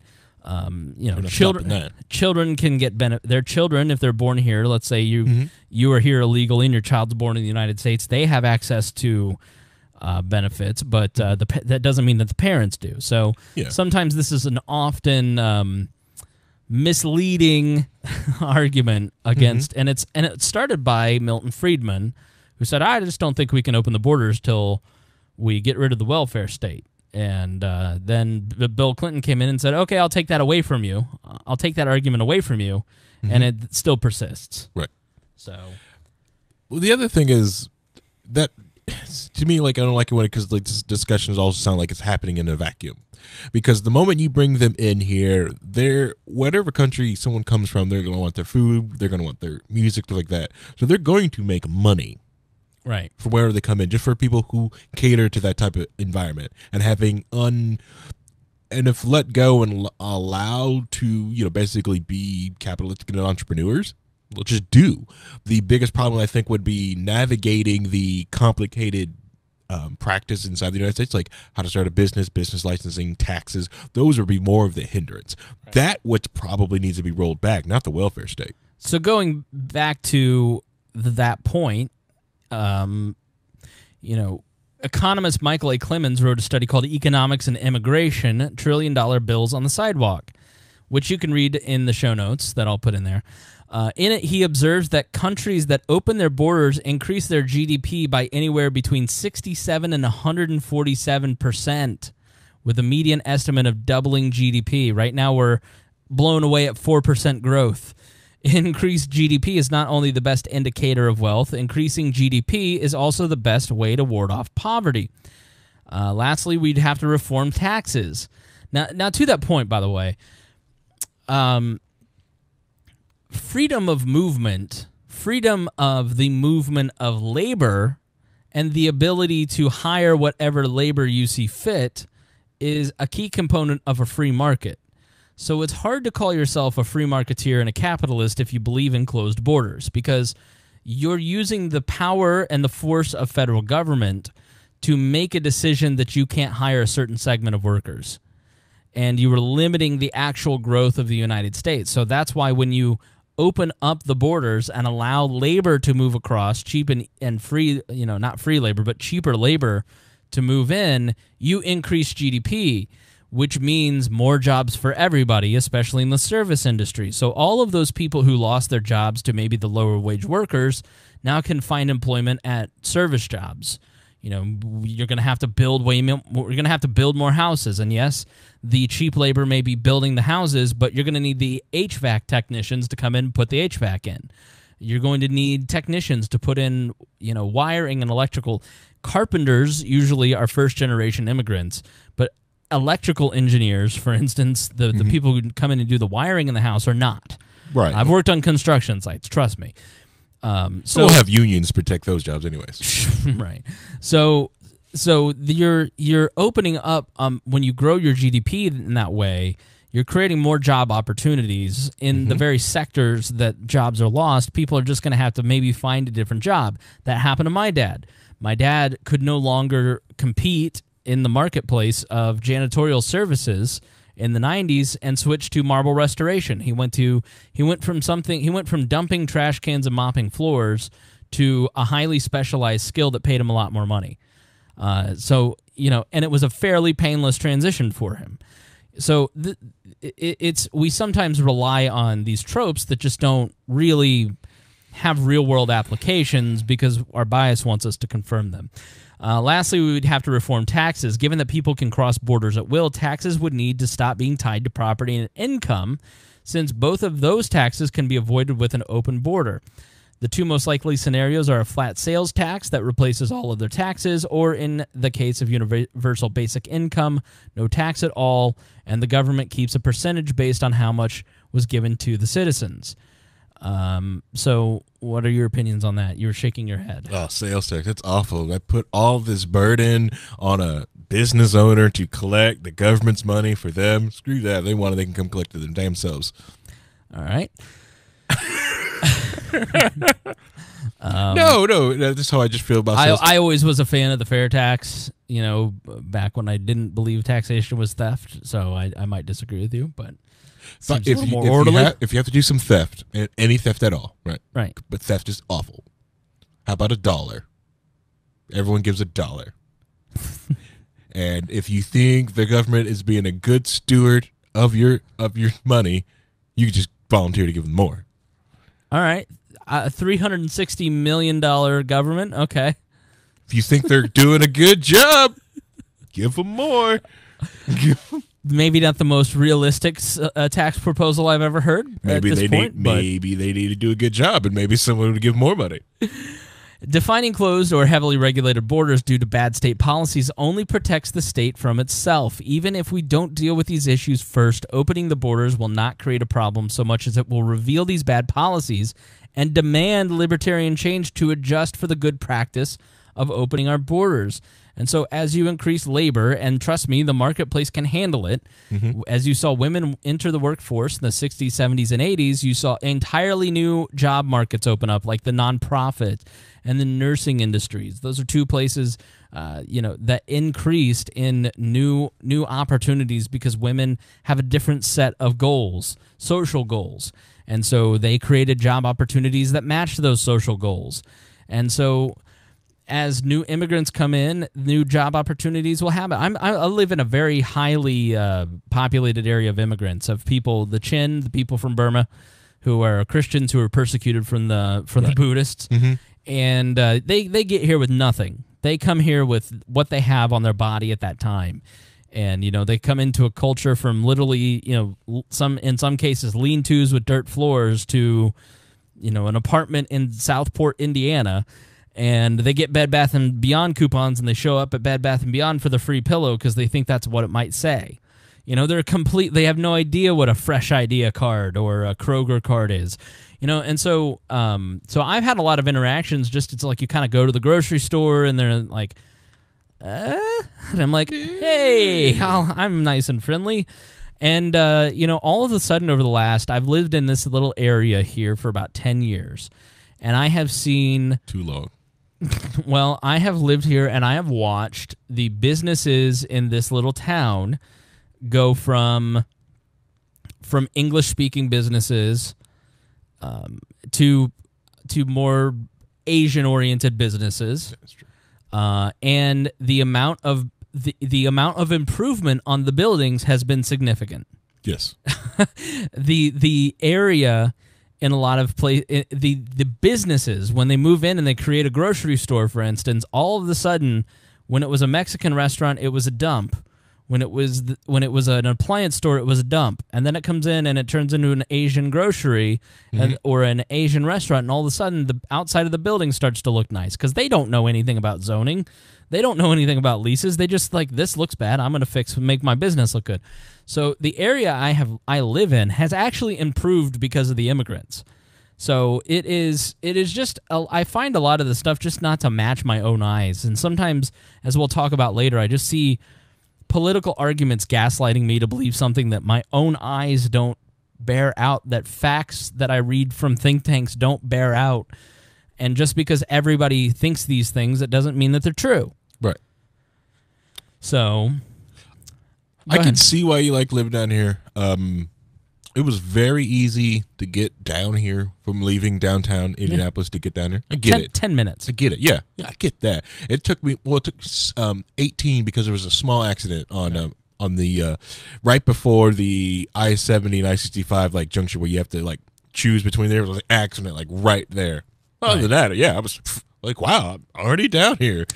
S1: Children can get their children, if they're born here, let's say you are here illegally and your child's born in the United States, they have access to benefits, but that doesn't mean that the parents do. So sometimes this is an often misleading argument against, and it started by Milton Friedman, who said, I just don't think we can open the borders till we get rid of the welfare state. And then Bill Clinton came in and said, okay, I'll take that away from you. I'll take that argument away from you, and it still persists.
S2: Right.
S1: So,
S2: well, the other thing is that, to me, like, I don't like it because like this discussions also sound like it's happening in a vacuum. Because the moment you bring them in here, whatever country someone comes from, they're going to want their food, they're going to want their music, stuff like that. So they're going to make money.
S1: Right.
S2: For wherever they come in, just for people who cater to that type of environment, and having and if let go and allowed to, basically be capitalistic and entrepreneurs, we'll just do. The biggest problem, I think, would be navigating the complicated practice inside the United States, like how to start a business licensing, taxes. Those would be more of the hindrance. Right. That what probably needs to be rolled back, not the welfare state.
S1: So going back to that point, economist Michael A. Clemens wrote a study called Economics and Immigration, $1 trillion Bills on the Sidewalk, which you can read in the show notes that I'll put in there. In it, he observes that countries that open their borders increase their GDP by anywhere between 67 and 147%, with a median estimate of doubling GDP. Right now, we're blown away at 4% growth. Increased GDP is not only the best indicator of wealth, increasing GDP is also the best way to ward off poverty. Lastly, we'd have to reform taxes. Now to that point, by the way, freedom of movement, freedom of the movement of labor, and the ability to hire whatever labor you see fit is a key component of a free market. So it's hard to call yourself a free marketeer and a capitalist if you believe in closed borders, because you're using the power and the force of federal government to make a decision that you can't hire a certain segment of workers. And you are limiting the actual growth of the United States. So that's why when you open up the borders and allow labor to move across, cheap and free, not free labor, but cheaper labor to move in, you increase GDP, which means more jobs for everybody, especially in the service industry. So all of those people who lost their jobs to maybe the lower wage workers now can find employment at service jobs. You're going to have to build more houses, and yes, the cheap labor may be building the houses, but you're going to need the HVAC technicians to come in and put the HVAC in. You're going to need technicians to put in, wiring and electrical. Carpenters usually are first-generation immigrants, but electrical engineers, for instance, the people who come in and do the wiring in the house are not.
S2: Right.
S1: I've worked on construction sites, trust me.
S2: So we'll have unions protect those jobs anyways.
S1: Right. So you're opening up when you grow your GDP in that way, you're creating more job opportunities in the very sectors that jobs are lost. People are just going to have to maybe find a different job. That happened to my dad. My dad could no longer compete in the marketplace of janitorial services in the 90s and switched to marble restoration. He went from dumping trash cans and mopping floors to a highly specialized skill that paid him a lot more money. And it was a fairly painless transition for him. So we sometimes rely on these tropes that just don't really have real-world applications because our bias wants us to confirm them. Lastly, we would have to reform taxes. Given that people can cross borders at will, taxes would need to stop being tied to property and income, since both of those taxes can be avoided with an open border. The two most likely scenarios are a flat sales tax that replaces all other taxes, or in the case of universal basic income, no tax at all, and the government keeps a percentage based on how much was given to the citizens. So what are your opinions on that? You were shaking your head.
S2: Oh, sales tax. That's awful. I put all this burden on a business owner to collect the government's money for them. Screw that. They can come collect it them damn selves.
S1: All right.
S2: No, that's how I just feel about sales.
S1: I always was a fan of the fair tax, you know, back when I didn't believe taxation was theft, so I might disagree with you, but seems a little more orderly.
S2: If you have to do some theft, any theft at all, right?
S1: Right.
S2: But theft is awful. How about $1? Everyone gives $1. And if you think the government is being a good steward of your money, you just volunteer to give them more.
S1: All right. $360 million government. Okay.
S2: If you think they're doing a good job, give them more.
S1: Maybe not the most realistic tax proposal I've ever heard.
S2: Maybe
S1: at this
S2: they
S1: point,
S2: maybe they need to do a good job, and maybe someone would give more money.
S1: Defining closed or heavily regulated borders due to bad state policies only protects the state from itself. Even if we don't deal with these issues first, opening the borders will not create a problem so much as it will reveal these bad policies and demand libertarian change to adjust for the good practice of opening our borders. And so as you increase labor, and trust me, the marketplace can handle it, as you saw women enter the workforce in the 60s, 70s, and 80s, you saw entirely new job markets open up, like the nonprofit and the nursing industries. Those are two places that increased in new opportunities because women have a different set of goals, social goals. And so they created job opportunities that matched those social goals. And so as new immigrants come in, new job opportunities will happen. I live in a very highly populated area of immigrants, of people, the people from Burma, who are Christians who are persecuted from the Buddhists, and they get here with nothing. They come here with what they have on their body at that time, and they come into a culture from literally in some cases lean-tos with dirt floors to an apartment in Southport, Indiana. And they get Bed Bath & Beyond coupons, and they show up at Bed Bath & Beyond for the free pillow because they think that's what it might say. They have no idea what a Fresh Idea card or a Kroger card is. And so I've had a lot of interactions. It's like you kind of go to the grocery store, and they're like, and I'm like, hey, I'm nice and friendly. And, all of a sudden I've lived in this little area here for about 10 years, and I have seen...
S2: Too long.
S1: Well, I have lived here, and I have watched the businesses in this little town go from English-speaking businesses to more Asian-oriented businesses.
S2: That's true.
S1: And the amount of improvement on the buildings has been significant.
S2: Yes.
S1: The area in a lot of places, the businesses, when they move in and they create a grocery store, for instance, all of a sudden, when it was a Mexican restaurant, it was a dump. When it was an appliance store, it was a dump. And then it comes in and it turns into an Asian grocery or an Asian restaurant, and all of a sudden, the outside of the building starts to look nice because they don't know anything about zoning. They don't know anything about leases. They just like, this looks bad. I'm going to make my business look good. So the area I live in has actually improved because of the immigrants. So it is just, I find a lot of the stuff just not to match my own eyes. And sometimes, as we'll talk about later, I just see political arguments gaslighting me to believe something that my own eyes don't bear out, that facts that I read from think tanks don't bear out. And just because everybody thinks these things, it doesn't mean that they're true.
S2: Right.
S1: So,
S2: I can see why you like living down here. It was very easy to get down here from leaving downtown Indianapolis to get down here. I get it.
S1: 10 minutes.
S2: I get it. Yeah, I get that. It took 18 because there was a small accident on the right before the I-70 and I-65 junction where you have to choose between there. It was an accident right there. Other than that, yeah, I was like, wow, I'm already down here.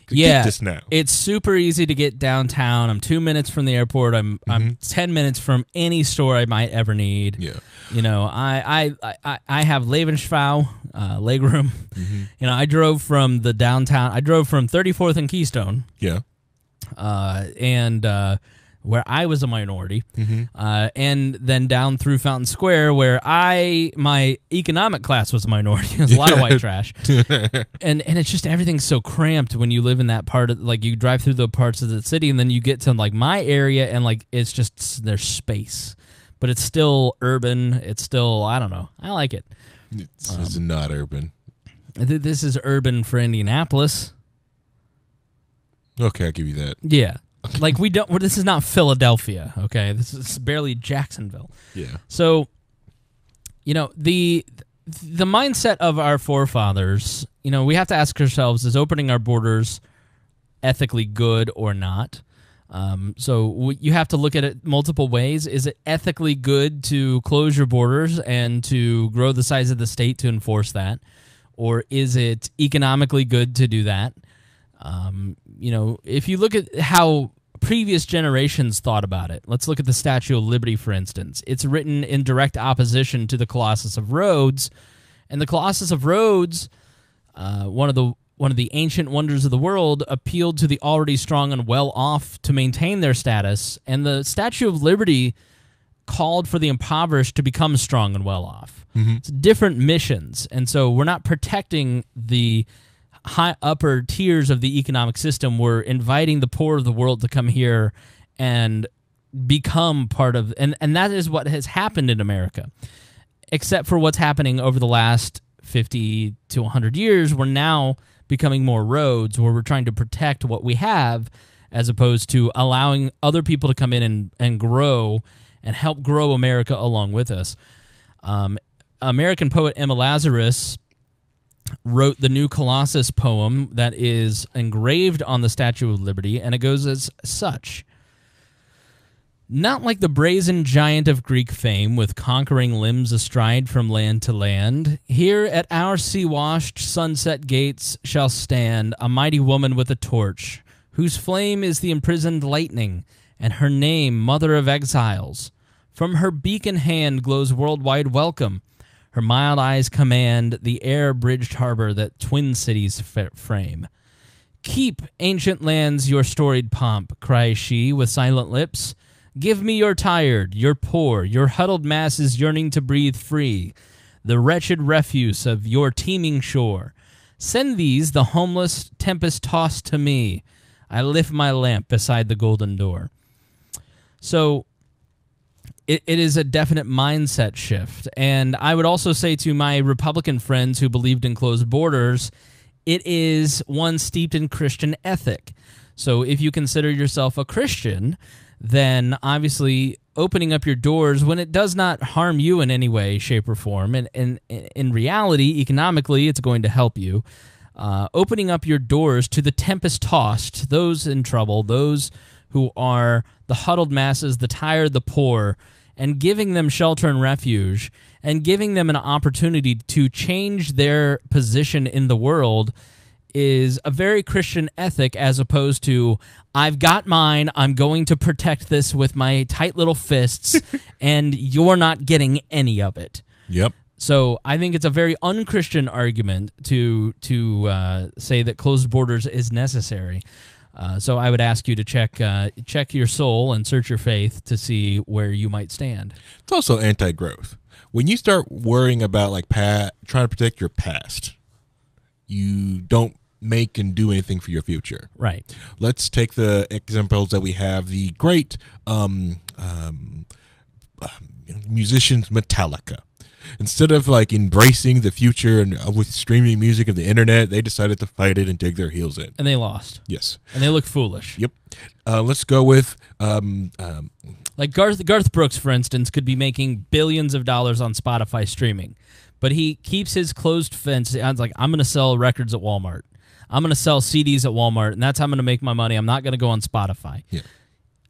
S2: Get this now.
S1: It's super easy to get downtown. I'm 2 minutes from the airport. I'm 10 minutes from any store I might ever need.
S2: Yeah.
S1: I have Lebensfrau, legroom. I drove from the downtown. I drove from 34th and Keystone.
S2: Yeah.
S1: And where I was a minority, and then down through Fountain Square, where my economic class was a minority. There's a lot of white trash, and it's just everything's so cramped when you live in that part of you drive through the parts of the city, and then you get to my area, and it's just there's space, but it's still urban. It's still, I don't know. I like it.
S2: It's not urban.
S1: This is urban for Indianapolis.
S2: Okay, I'll give you that.
S1: Yeah. Like, this is not Philadelphia, okay? This is barely Jacksonville.
S2: Yeah.
S1: So, the mindset of our forefathers, we have to ask ourselves, is opening our borders ethically good or not? So you have to look at it multiple ways. Is it ethically good to close your borders and to grow the size of the state to enforce that? Or is it economically good to do that? If you look at how previous generations thought about it, let's look at the Statue of Liberty, for instance. It's written in direct opposition to the Colossus of Rhodes, and the Colossus of Rhodes, one of the ancient wonders of the world, appealed to the already strong and well-off to maintain their status, and the Statue of Liberty called for the impoverished to become strong and well-off. It's different missions, and so we're not protecting the high upper tiers of the economic system. We're inviting the poor of the world to come here and become part of, and that is what has happened in America, except for what's happening over the last 50 to 100 years. We're now becoming more roads, where we're trying to protect what we have as opposed to allowing other people to come in and grow and help grow America along with us. American poet Emma Lazarus wrote the New Colossus poem that is engraved on the Statue of Liberty, and it goes as such. Not like the brazen giant of Greek fame, with conquering limbs astride from land to land, here at our sea-washed sunset gates shall stand a mighty woman with a torch, whose flame is the imprisoned lightning, and her name Mother of Exiles. From her beacon hand glows worldwide welcome. Her mild eyes command the air-bridged harbor that twin cities frame. Keep, ancient lands, your storied pomp, cries she with silent lips. Give me your tired, your poor, your huddled masses yearning to breathe free, the wretched refuse of your teeming shore. Send these, the homeless, tempest-tossed, to me. I lift my lamp beside the golden door. So it is a definite mindset shift. And I would also say to my Republican friends who believed in closed borders, it is one steeped in Christian ethic. So if you consider yourself a Christian, then obviously opening up your doors when it does not harm you in any way, shape, or form, and in reality, economically, it's going to help you. Opening up your doors to the tempest-tossed, those in trouble, those who are the huddled masses, the tired, the poor, and giving them shelter and refuge, and giving them an opportunity to change their position in the world is a very Christian ethic, as opposed to, I've got mine, I'm going to protect this with my tight little fists, and you're not getting any of it.
S2: Yep.
S1: So I think it's a very unchristian argument to say that closed borders is necessary. So I would ask you to check your soul and search your faith to see where you might stand.
S2: It's also anti-growth. When you start worrying about trying to protect your past, you don't make and do anything for your future.
S1: Right.
S2: Let's take the examples that we have. The great musicians Metallica. Instead of embracing the future and with streaming music and the internet, they decided to fight it and dig their heels in.
S1: And they lost.
S2: Yes.
S1: And they look foolish.
S2: Yep. Let's go with
S1: like Garth Brooks, for instance, could be making billions of dollars on Spotify streaming, but he keeps his closed fence. It's like, I'm going to sell records at Walmart. I'm going to sell CDs at Walmart, and that's how I'm going to make my money. I'm not going to go on Spotify.
S2: Yeah.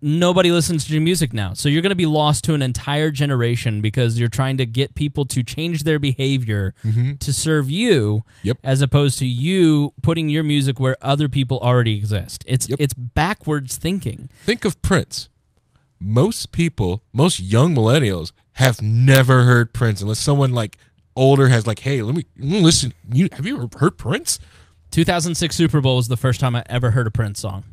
S1: Nobody listens to your music now. So you're going to be lost to an entire generation because you're trying to get people to change their behavior to serve you, as opposed to you putting your music where other people already exist. It's backwards thinking.
S2: Think of Prince. Most people, most young millennials, have never heard Prince unless someone older has hey, let me listen. Have you ever heard Prince?
S1: 2006 Super Bowl was the first time I ever heard a Prince song.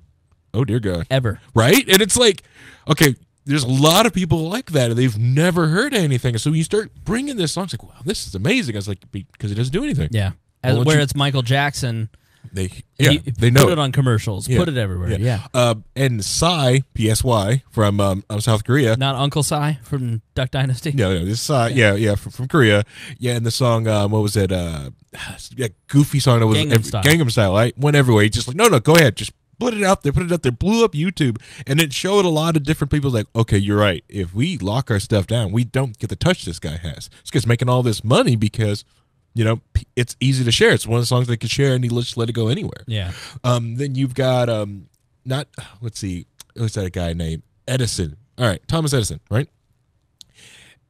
S2: Oh, dear God.
S1: Ever.
S2: Right? And it's okay, there's a lot of people like that, and they've never heard anything. So when you start bringing this song, it's wow, this is amazing. I was because it doesn't do anything.
S1: Yeah. Where it's Michael Jackson
S2: They
S1: Put
S2: know
S1: it on commercials.
S2: Yeah.
S1: Put it everywhere. Yeah.
S2: And Psy, PSY, from South Korea.
S1: Not Uncle Si from Duck Dynasty.
S2: No, this Psy, yeah, from Korea. Yeah, and the song, what was it? Goofy song that was
S1: Gangnam Style.
S2: Right? Went everywhere. He's just like, no, go ahead, just put it out there, blew up YouTube, and it showed a lot of different people like, okay, you're right. If we lock our stuff down, we don't get the touch this guy has. This guy's making all this money because, it's easy to share. It's one of the songs they can share, and he just let it go anywhere.
S1: Yeah.
S2: Then you've got let's see, who's that guy named Edison? All right, Thomas Edison, right?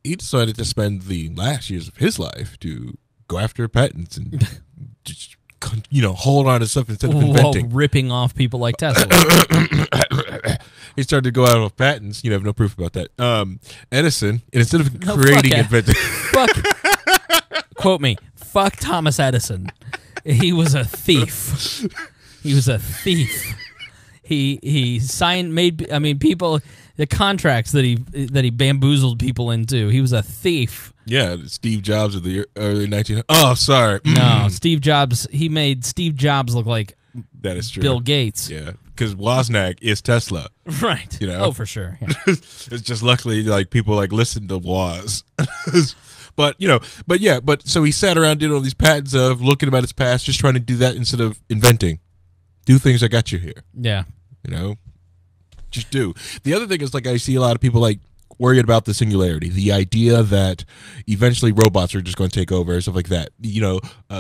S2: He decided to spend the last years of his life to go after patents and just hold on to stuff instead of inventing.
S1: While ripping off people like Tesla.
S2: He started to go out of patents. You have no proof about that. Edison, instead of creating inventing.
S1: Quote me. Fuck Thomas Edison. He was a thief. He was a thief. He people, the contracts that he bamboozled people into. He was a thief.
S2: Yeah, Steve Jobs of the early 1900s. Oh, sorry.
S1: No, Steve Jobs. He made Steve Jobs look like
S2: that is true.
S1: Bill Gates.
S2: Yeah, because Wozniak is Tesla.
S1: Right. Oh, for sure. Yeah.
S2: It's just luckily like people like listen to Woz. But so he sat around did all these patents of looking about his past, just trying to do that instead of inventing. Do things that got you here.
S1: Yeah.
S2: Just do. The other thing is like I see a lot of people like worried about the singularity, the idea that eventually robots are just going to take over, stuff like that.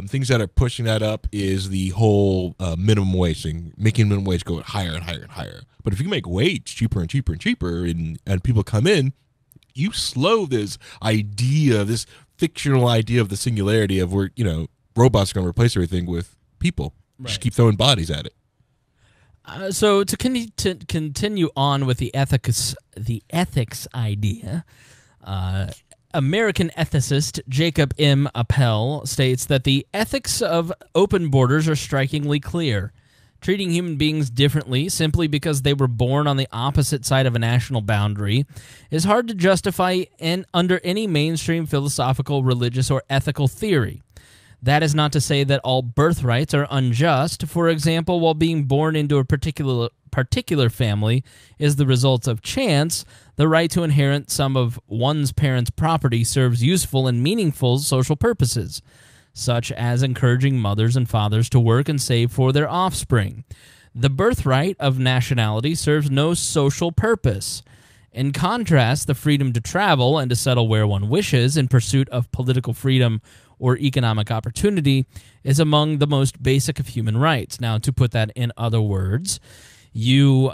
S2: Things that are pushing that up is the whole minimum wage thing, making minimum wage go higher and higher and higher. But if you make wage cheaper and cheaper and cheaper, and people come in, you slow this idea, this fictional idea of the singularity of where robots are going to replace everything with people. Right. Just keep throwing bodies at it.
S1: So to continue on with the ethics idea, American ethicist Jacob M. Appel states that the ethics of open borders are strikingly clear. Treating human beings differently simply because they were born on the opposite side of a national boundary is hard to justify under any mainstream philosophical, religious, or ethical theory. That is not to say that all birthrights are unjust. For example, while being born into a particular family is the result of chance, the right to inherit some of one's parents' property serves useful and meaningful social purposes, such as encouraging mothers and fathers to work and save for their offspring. The birthright of nationality serves no social purpose. In contrast, the freedom to travel and to settle where one wishes in pursuit of political freedom or economic opportunity is among the most basic of human rights. Now, to put that in other words, we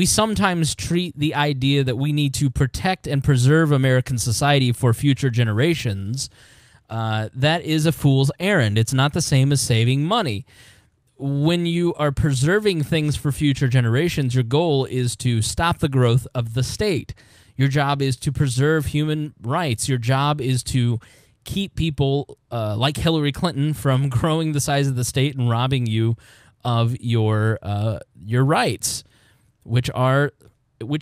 S1: sometimes treat the idea that we need to protect and preserve American society for future generations. That is a fool's errand. It's not the same as saving money. When you are preserving things for future generations, your goal is to stop the growth of the state. Your job is to preserve human rights. Your job is to keep people like Hillary Clinton from growing the size of the state and robbing you of your rights, which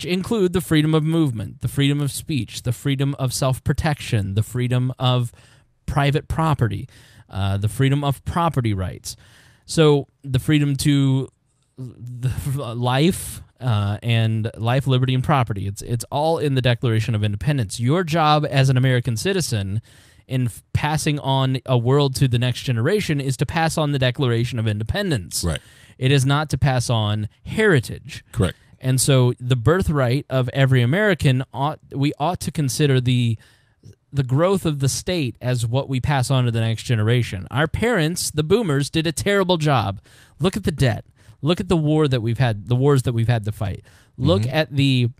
S1: include the freedom of movement, the freedom of speech, the freedom of self-protection, the freedom of private property, the freedom of property rights. So the freedom to life and life, liberty, and property. It's all in the Declaration of Independence. Your job as an American citizen in passing on a world to the next generation is to pass on the Declaration of Independence.
S2: Right.
S1: It is not to pass on heritage.
S2: Correct.
S1: And so the birthright of every American, we ought to consider the growth of the state as what we pass on to the next generation. Our parents, the boomers, did a terrible job. Look at the debt. Look at the wars that we've had to fight. Look at the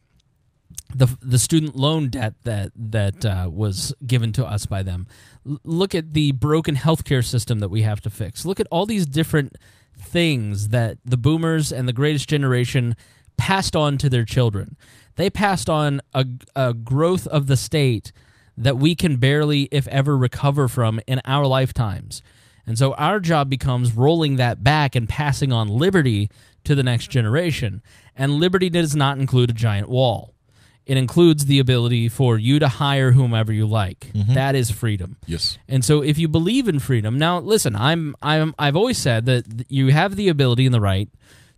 S1: student loan debt that was given to us by them. Look at the broken healthcare system that we have to fix. Look at all these different things that the boomers and the greatest generation passed on to their children. They passed on a growth of the state that we can barely, if ever, recover from in our lifetimes. And so our job becomes rolling that back and passing on liberty to the next generation. And liberty does not include a giant wall. It includes the ability for you to hire whomever you like. That is freedom.
S2: Yes.
S1: And so if you believe in freedom, now listen, I've always said that you have the ability and the right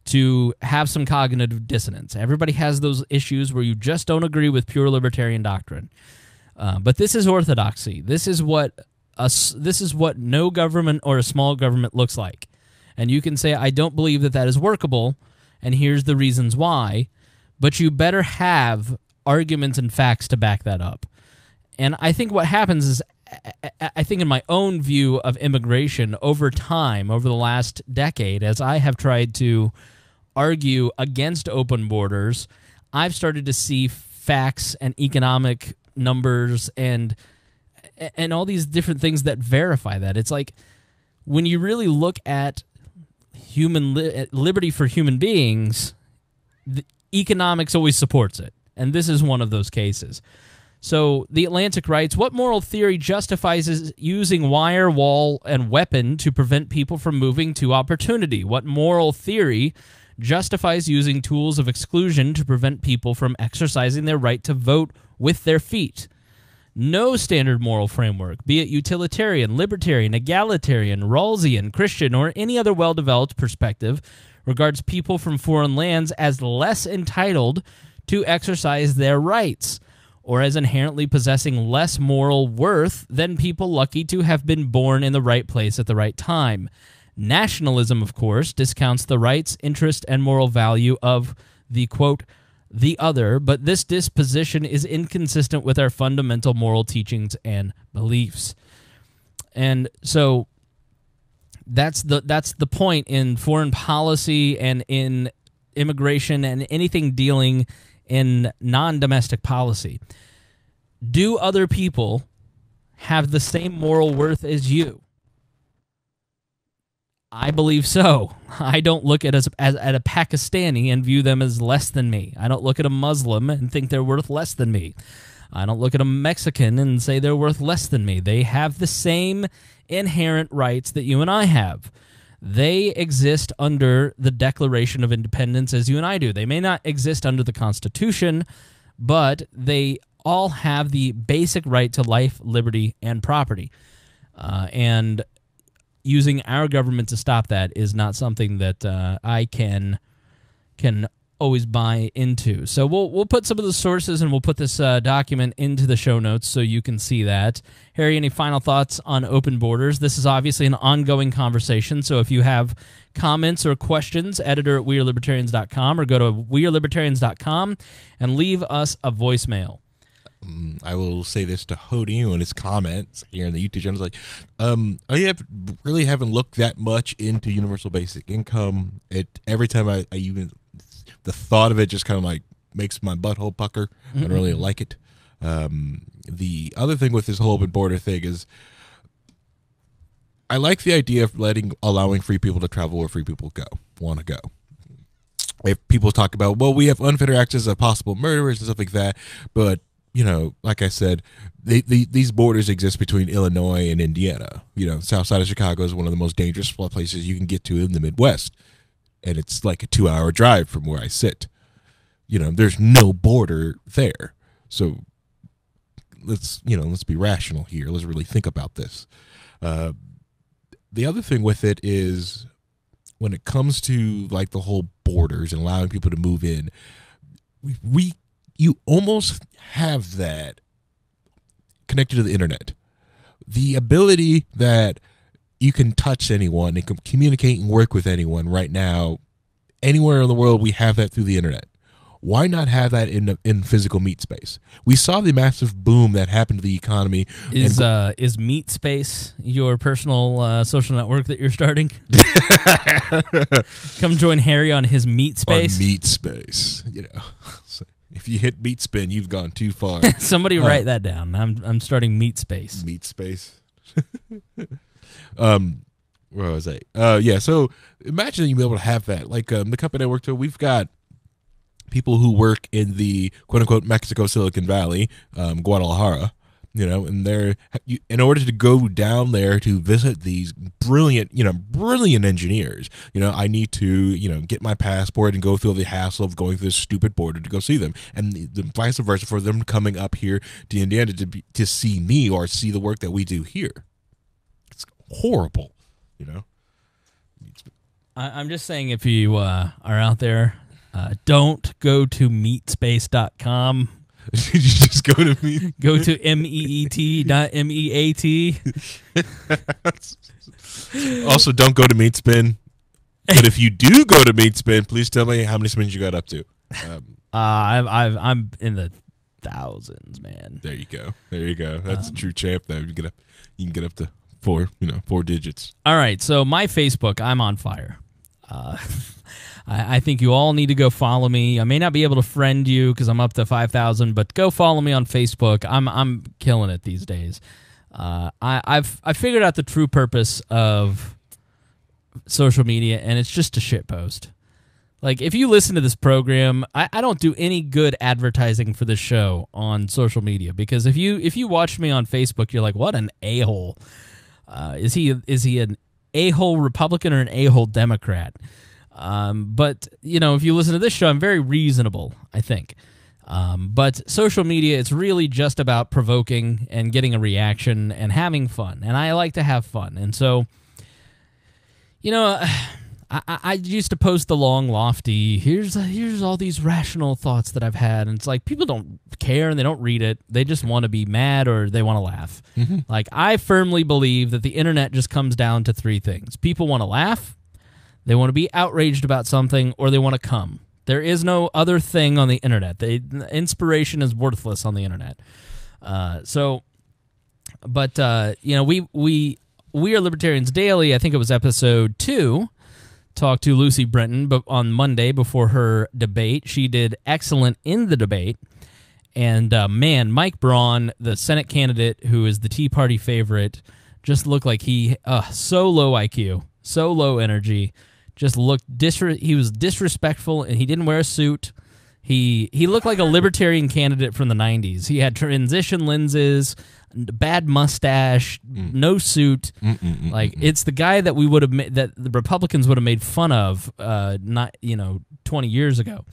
S1: to have some cognitive dissonance. Everybody has those issues where you just don't agree with pure libertarian doctrine. But this is orthodoxy. This is what no government or a small government looks like. And you can say, I don't believe that that is workable, and here's the reasons why, but you better have arguments and facts to back that up. And I think what happens is, I think in my own view of immigration over time, over the last decade, as I have tried to argue against open borders, I've started to see facts and economic numbers and all these different things that verify that. It's like when you really look at human liberty for human beings, the economics always supports it. And this is one of those cases. So the Atlantic writes, what moral theory justifies using wire, wall, and weapon to prevent people from moving to opportunity? What moral theory justifies using tools of exclusion to prevent people from exercising their right to vote with their feet? No standard moral framework, be it utilitarian, libertarian, egalitarian, Rawlsian, Christian, or any other well-developed perspective, regards people from foreign lands as less entitled to exercise their rights, or as inherently possessing less moral worth than people lucky to have been born in the right place at the right time. Nationalism, of course, discounts the rights, interest, and moral value of the, quote, the other, but this disposition is inconsistent with our fundamental moral teachings and beliefs. And so that's the point in foreign policy and in immigration and anything dealing in non-domestic policy. Do other people have the same moral worth as you? I believe so. I don't look at a Pakistani and view them as less than me. I don't look at a Muslim and think they're worth less than me. I don't look at a Mexican and say they're worth less than me. They have the same inherent rights that you and I have. They exist under the Declaration of Independence as you and I do. They may not exist under the Constitution, but they all have the basic right to life, liberty, and property. And using our government to stop that is not something that I can always buy into. So we'll put some of the sources and we'll put this document into the show notes so you can see that. Harry, any final thoughts on open borders? This is obviously an ongoing conversation, so if you have comments or questions, editor at wearelibertarians.com or go to wearelibertarians.com and leave us a voicemail.
S2: I will say this to Hody in his comments here in the YouTube channel. It's like, really haven't looked that much into universal basic income. Every time I even, the thought of it just kind of like makes my butthole pucker. I don't really like it. The other thing with this whole open border thing is I like the idea of allowing free people to travel where free people want to go. If people talk about, well, we have unfettered access to possible murderers and stuff like that, but you know, like I said, these borders exist between Illinois and Indiana. You know, south side of Chicago is one of the most dangerous places you can get to in the Midwest. And it's like a 2-hour drive from where I sit. You know, there's no border there. So let's be rational here. Let's really think about this. The other thing with it is when it comes to like the whole borders and allowing people to move in, you almost have that connected to the internet. The ability that you can touch anyone and can communicate and work with anyone right now, anywhere in the world, we have that through the internet. Why not have that in physical meat space? We saw the massive boom that happened to the economy.
S1: Is Meat Space your personal social network that you're starting? Come join Harry on his Meat Space.
S2: On Meat Space, you know. If you hit Meat Spin, you've gone too far.
S1: Somebody write that down. I'm starting Meat Space.
S2: Meat Space. Where was I? Yeah. So imagine you be able to have that. Like the company I work to, we've got people who work in the quote unquote Mexico Silicon Valley, Guadalajara, and in order to go down there to visit these brilliant engineers, I need to, get my passport and go through the hassle of going through this stupid border to go see them, and the vice versa for them coming up here to Indiana to see me or see the work that we do here. It's horrible,
S1: I'm just saying, if you are out there, don't go to meatspace.com.
S2: You just go to meet.
S1: Go to MEET, not MEAT.
S2: Also, don't go to Meatspin. But if you do go to Meatspin, please tell me how many spins you got up to.
S1: I'm in the thousands, man.
S2: There you go. That's a true champ, though. You can get up to 4 digits.
S1: All right, so my Facebook, I'm on fire. I think you all need to go follow me. I may not be able to friend you because I'm up to 5,000, but go follow me on Facebook. I'm killing it these days. I've figured out the true purpose of social media, and it's just a shit post. Like, if you listen to this program, I don't do any good advertising for this show on social media, because if you watch me on Facebook, you're like, what an a-hole. Is he an a-hole Republican or an a-hole Democrat? But, if you listen to this show, I'm very reasonable, I think. But social media, it's really just about provoking and getting a reaction and having fun. And I like to have fun. And so, I used to post the long, lofty, here's all these rational thoughts that I've had. And it's like, people don't care and they don't read it. They just want to be mad or they want to laugh. Mm-hmm. Like, I firmly believe that the internet just comes down to 3 things. People want to laugh, they want to be outraged about something, or they want to come. There is no other thing on the internet. Inspiration is worthless on the internet. We are Libertarians Daily. I think it was episode 2. Talked to Lucy Brenton on Monday before her debate. She did excellent in the debate. And, man, Mike Braun, the Senate candidate who is the Tea Party favorite, just looked like so low IQ, so low energy. Just looked he was disrespectful, and he didn't wear a suit. He looked like a libertarian candidate from the 90s. He had transition lenses, bad mustache, no suit. It's the guy that we would have that the Republicans would have made fun of 20 years ago.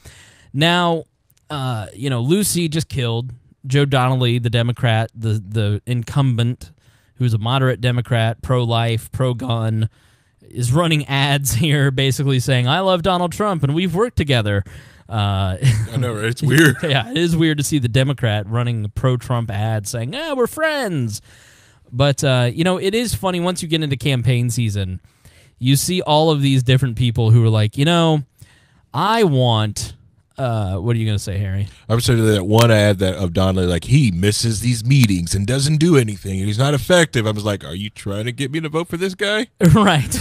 S1: Now, Lucy just killed Joe Donnelly, the Democrat, the incumbent, who's a moderate Democrat, pro-life, pro-gun, is running ads here basically saying, I love Donald Trump and we've worked together.
S2: I know, right? It's weird.
S1: Yeah, it is weird to see the Democrat running a pro-Trump ad saying, we're friends. But, it is funny once you get into campaign season, you see all of these different people who are like, I want... what are you going to say, Harry?
S2: I was saying that one ad of Donnelly, like, he misses these meetings and doesn't do anything, and he's not effective. I was like, are you trying to get me to vote for this guy?
S1: Right.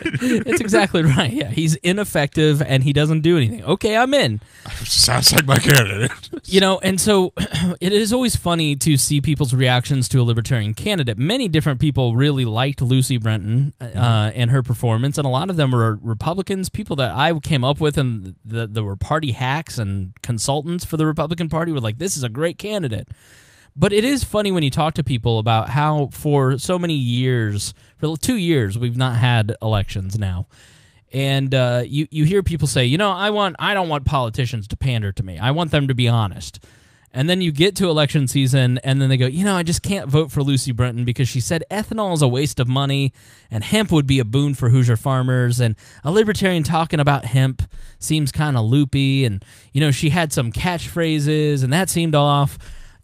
S1: It's exactly right. Yeah, he's ineffective and he doesn't do anything. Okay, I'm in.
S2: Sounds like my candidate.
S1: And so it is always funny to see people's reactions to a libertarian candidate. Many different people really liked Lucy Brenton and her performance, and a lot of them were Republicans, people that I came up with, and that were party hacks and consultants for the Republican Party were like, this is a great candidate. But it is funny when you talk to people about how for so many years, for 2 years, we've not had elections now. And you hear people say, I don't want politicians to pander to me. I want them to be honest. And then you get to election season, and then they go, I just can't vote for Lucy Brenton because she said ethanol is a waste of money, and hemp would be a boon for Hoosier farmers, and a libertarian talking about hemp seems kind of loopy, and, she had some catchphrases, and that seemed off.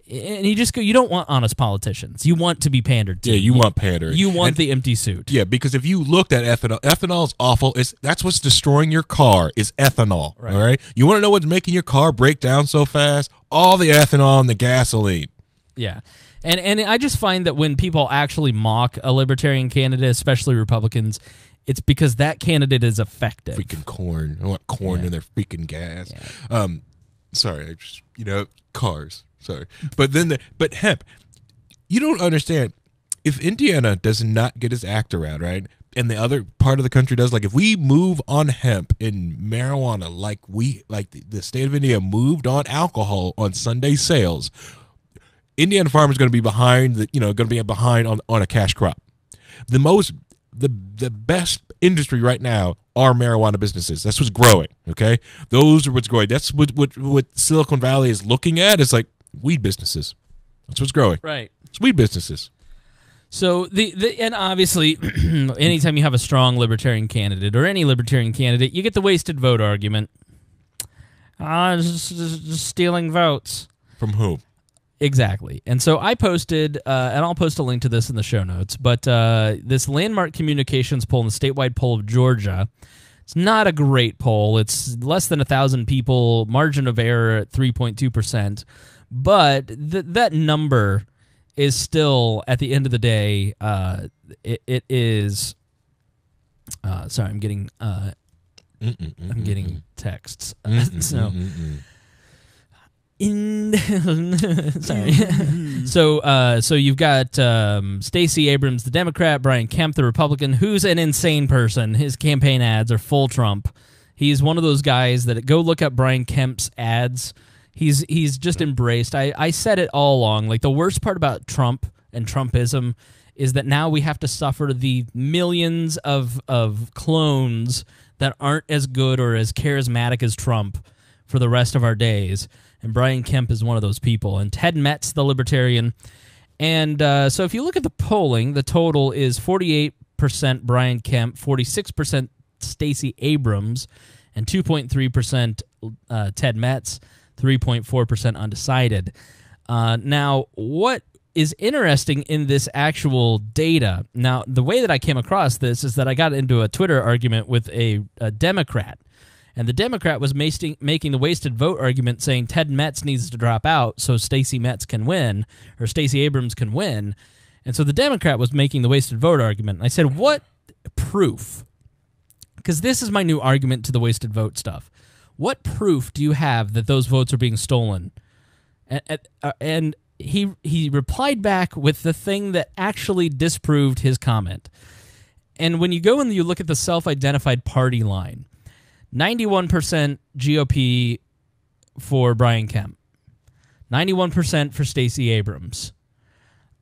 S1: And you just go, you don't want honest politicians. You want to be pandered to.
S2: Yeah, you want pandering.
S1: You want the empty suit.
S2: Yeah, because if you looked at ethanol is awful. That's what's destroying your car is ethanol, right. All right? You want to know what's making your car break down so fast? All the ethanol and the gasoline.
S1: Yeah. And I just find that when people actually mock a libertarian candidate, especially Republicans, it's because that candidate is effective.
S2: Freaking corn. I want corn in their freaking gas. Yeah. Sorry, I just, cars. Sorry. But hemp, you don't understand. If Indiana does not get its act around, right, and the other part of the country does, like if we move on hemp and marijuana like the state of Indiana moved on alcohol on Sunday sales, Indiana farmers are going to be behind. Going to be behind on a cash crop. The best industry right now are marijuana businesses. That's what's growing. Okay, those are what's growing. That's what Silicon Valley is looking at. It's like weed businesses. That's what's growing.
S1: Right.
S2: It's weed businesses.
S1: So and obviously, anytime you have a strong libertarian candidate or any libertarian candidate, you get the wasted vote argument. Just stealing votes
S2: From who?
S1: Exactly. And so I posted, and I'll post a link to this in the show notes, but this Landmark Communications poll in the statewide poll of Georgia, it's not a great poll. It's less than 1,000 people, margin of error at 3.2%. But that number is still, at the end of the day, it is... sorry, I'm getting... I'm getting texts. So... sorry. So you've got Stacey Abrams, the Democrat, Brian Kemp, the Republican, who's an insane person. His campaign ads are full Trump. He's one of those guys that go look up Brian Kemp's ads. He's just embraced. I said it all along. Like, the worst part about Trump and Trumpism is that now we have to suffer the millions of clones that aren't as good or as charismatic as Trump for the rest of our days. And Brian Kemp is one of those people. And Ted Metz, the Libertarian. And so if you look at the polling, the total is 48% Brian Kemp, 46% Stacey Abrams, and 2.3% Ted Metz, 3.4% undecided. Now, what is interesting in this actual data, now, the way that I came across this is that I got into a Twitter argument with a Democrat. And the Democrat was making the wasted vote argument, saying Ted Metz needs to drop out so Stacey Metz can win, or Stacey Abrams can win. And so the Democrat was making the wasted vote argument. And I said, what proof? Because this is my new argument to the wasted vote stuff. What proof do you have that those votes are being stolen? And he replied back with the thing that actually disproved his comment. And when you go and you look at the self-identified party line, 91% GOP for Brian Kemp, 91% for Stacey Abrams.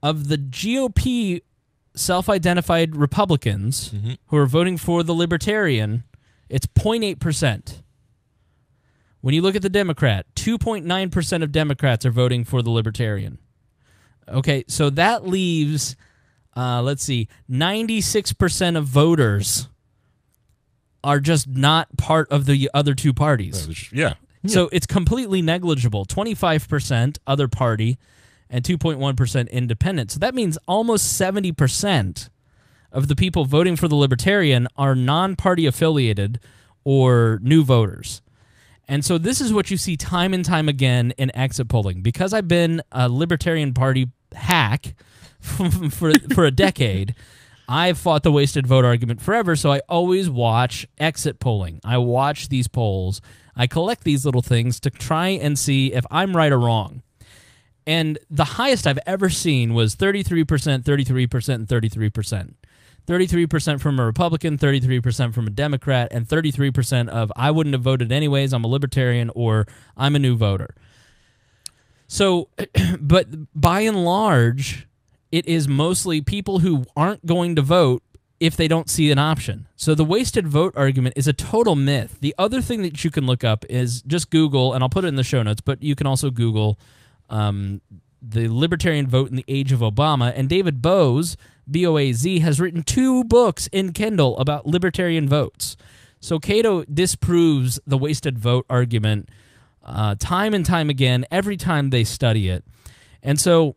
S1: Of the GOP self-identified Republicans who are voting for the Libertarian, it's 0.8%. When you look at the Democrat, 2.9% of Democrats are voting for the Libertarian. Okay, so that leaves, let's see, 96% of voters are just not part of the other two parties.
S2: Yeah.
S1: So it's completely negligible. 25% other party and 2.1% independent. So that means almost 70% of the people voting for the Libertarian are non-party affiliated or new voters. And so this is what you see time and time again in exit polling. Because I've been a Libertarian Party hack for a decade, I've fought the wasted vote argument forever, so I always watch exit polling. I watch these polls. I collect these little things to try and see if I'm right or wrong. And the highest I've ever seen was 33%, 33%, and 33%. 33% from a Republican, 33% from a Democrat, and 33% of I wouldn't have voted anyways, I'm a Libertarian, or I'm a new voter. So, but by and large, it is mostly people who aren't going to vote if they don't see an option. So the wasted vote argument is a total myth. The other thing that you can look up is just Google, and I'll put it in the show notes, but you can also Google the Libertarian vote in the age of Obama, and David Boaz, B-O-A-Z, has written 2 books in Kindle about libertarian votes. So Cato disproves the wasted vote argument time and time again, every time they study it. And so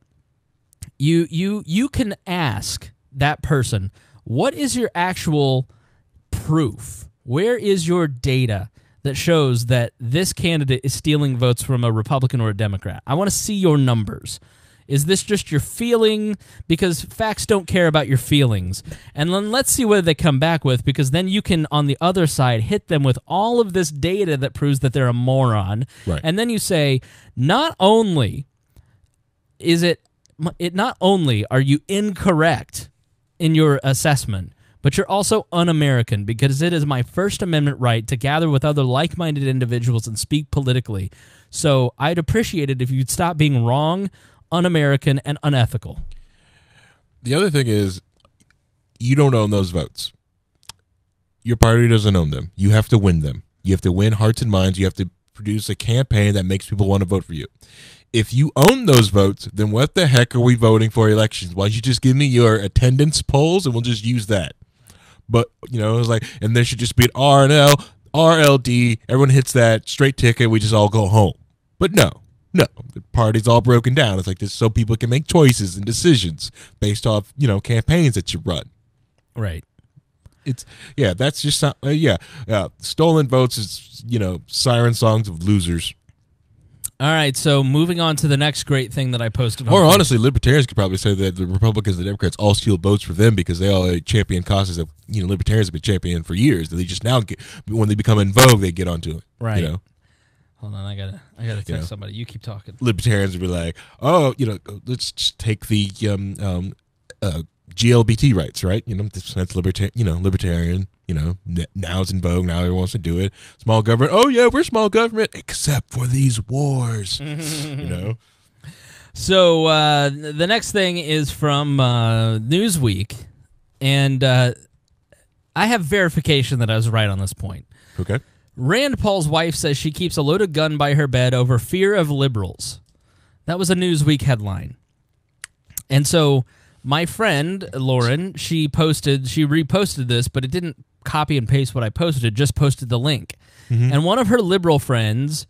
S1: you can ask that person, what is your actual proof? Where is your data that shows that this candidate is stealing votes from a Republican or a Democrat? I want to see your numbers. Is this just your feeling? Because facts don't care about your feelings. And then let's see what they come back with, because then you can, on the other side, hit them with all of this data that proves that they're a moron.
S2: Right.
S1: And then you say, not only not only are you incorrect in your assessment, but you're also un-American, because it is my First Amendment right to gather with other like-minded individuals and speak politically. So I'd appreciate it if you'd stop being wrong un-American, and unethical.
S2: The other thing is, you don't own those votes. Your party doesn't own them. You have to win them. You have to win hearts and minds. You have to produce a campaign that makes people want to vote for you. If you own those votes, then what the heck are we voting for elections? Why don't you just give me your attendance polls and we'll just use that? But, you know, it's like, and there should just be an R&L, RLD, everyone hits that, straight ticket, we just all go home. But no, the party's all broken down. It's like this so people can make choices and decisions based off, you know, campaigns that you run.
S1: Right.
S2: It's, yeah, that's just, stolen votes is, you know, siren songs of losers.
S1: All right, so moving on to the next great thing that I posted on
S2: Or
S1: Facebook.
S2: honestly, libertarians could probably say that the Republicans and the Democrats all steal votes for them because they all champion causes that, you know, libertarians have been championing for years. That they just now get, when they become in vogue, they get onto it.
S1: Right.
S2: You know?
S1: Hold on, I gotta text somebody. You keep talking.
S2: Libertarians would be like, oh, you know, let's just take the GLBT rights, right? You know, that's libertarian. You know, now it's in vogue. Now everyone wants to do it. Small government. Oh yeah, we're small government, except for these wars. You know.
S1: So the next thing is from Newsweek, and I have verification that I was right on this point.
S2: Okay.
S1: Rand Paul's wife says she keeps a loaded gun by her bed over fear of liberals. That was a Newsweek headline. And so my friend, Lauren, she reposted this, but it didn't copy and paste what I posted, just posted the link. And one of her liberal friends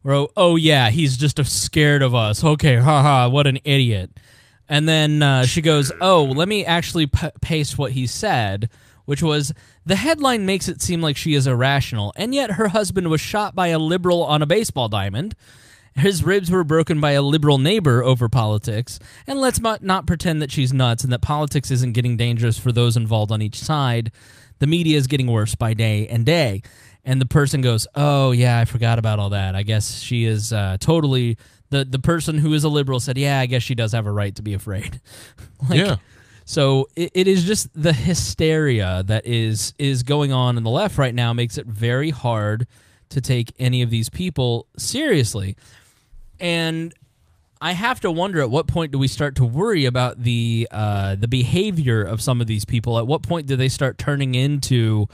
S1: wrote, oh yeah, he's just scared of us. Okay, haha, what an idiot. And then she goes, oh, let me actually paste what he said, which was, the headline makes it seem like she is irrational, and yet her husband was shot by a liberal on a baseball diamond. His ribs were broken by a liberal neighbor over politics, and let's not pretend that she's nuts and that politics isn't getting dangerous for those involved on each side. The media is getting worse by day and day. And the person goes, oh, yeah, I forgot about all that. I guess she is totally... The person who is a liberal said, yeah, I guess she does have a right to be afraid.
S2: Yeah.
S1: So it is just the hysteria that is going on in the left right now makes it very hard to take any of these people seriously. And I have to wonder, at what point do we start to worry about the behavior of some of these people? At what point do they start turning into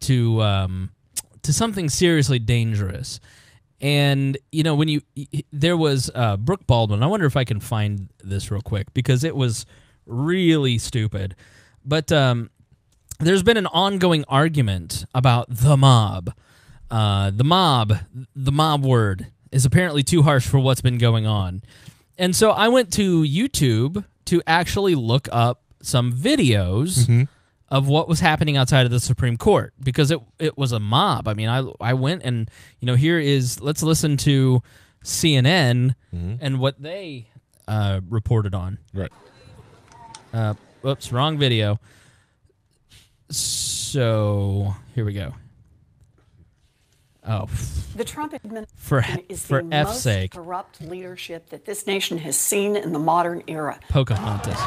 S1: something seriously dangerous? And, you know, when there was Brooke Baldwin. I wonder if I can find this real quick because it was really stupid. But there's been an ongoing argument about the mob. The mob word is apparently too harsh for what's been going on. And so I went to YouTube to actually look up some videos of what was happening outside of the Supreme Court because it was a mob. I mean, I went and, you know, let's listen to CNN and what they reported on.
S2: Right.
S1: Whoops, wrong video. So here we go. Oh,
S7: the Trump administration is the most
S1: sake.
S7: corrupt leadership that this nation has seen in the modern era.
S1: Pocahontas.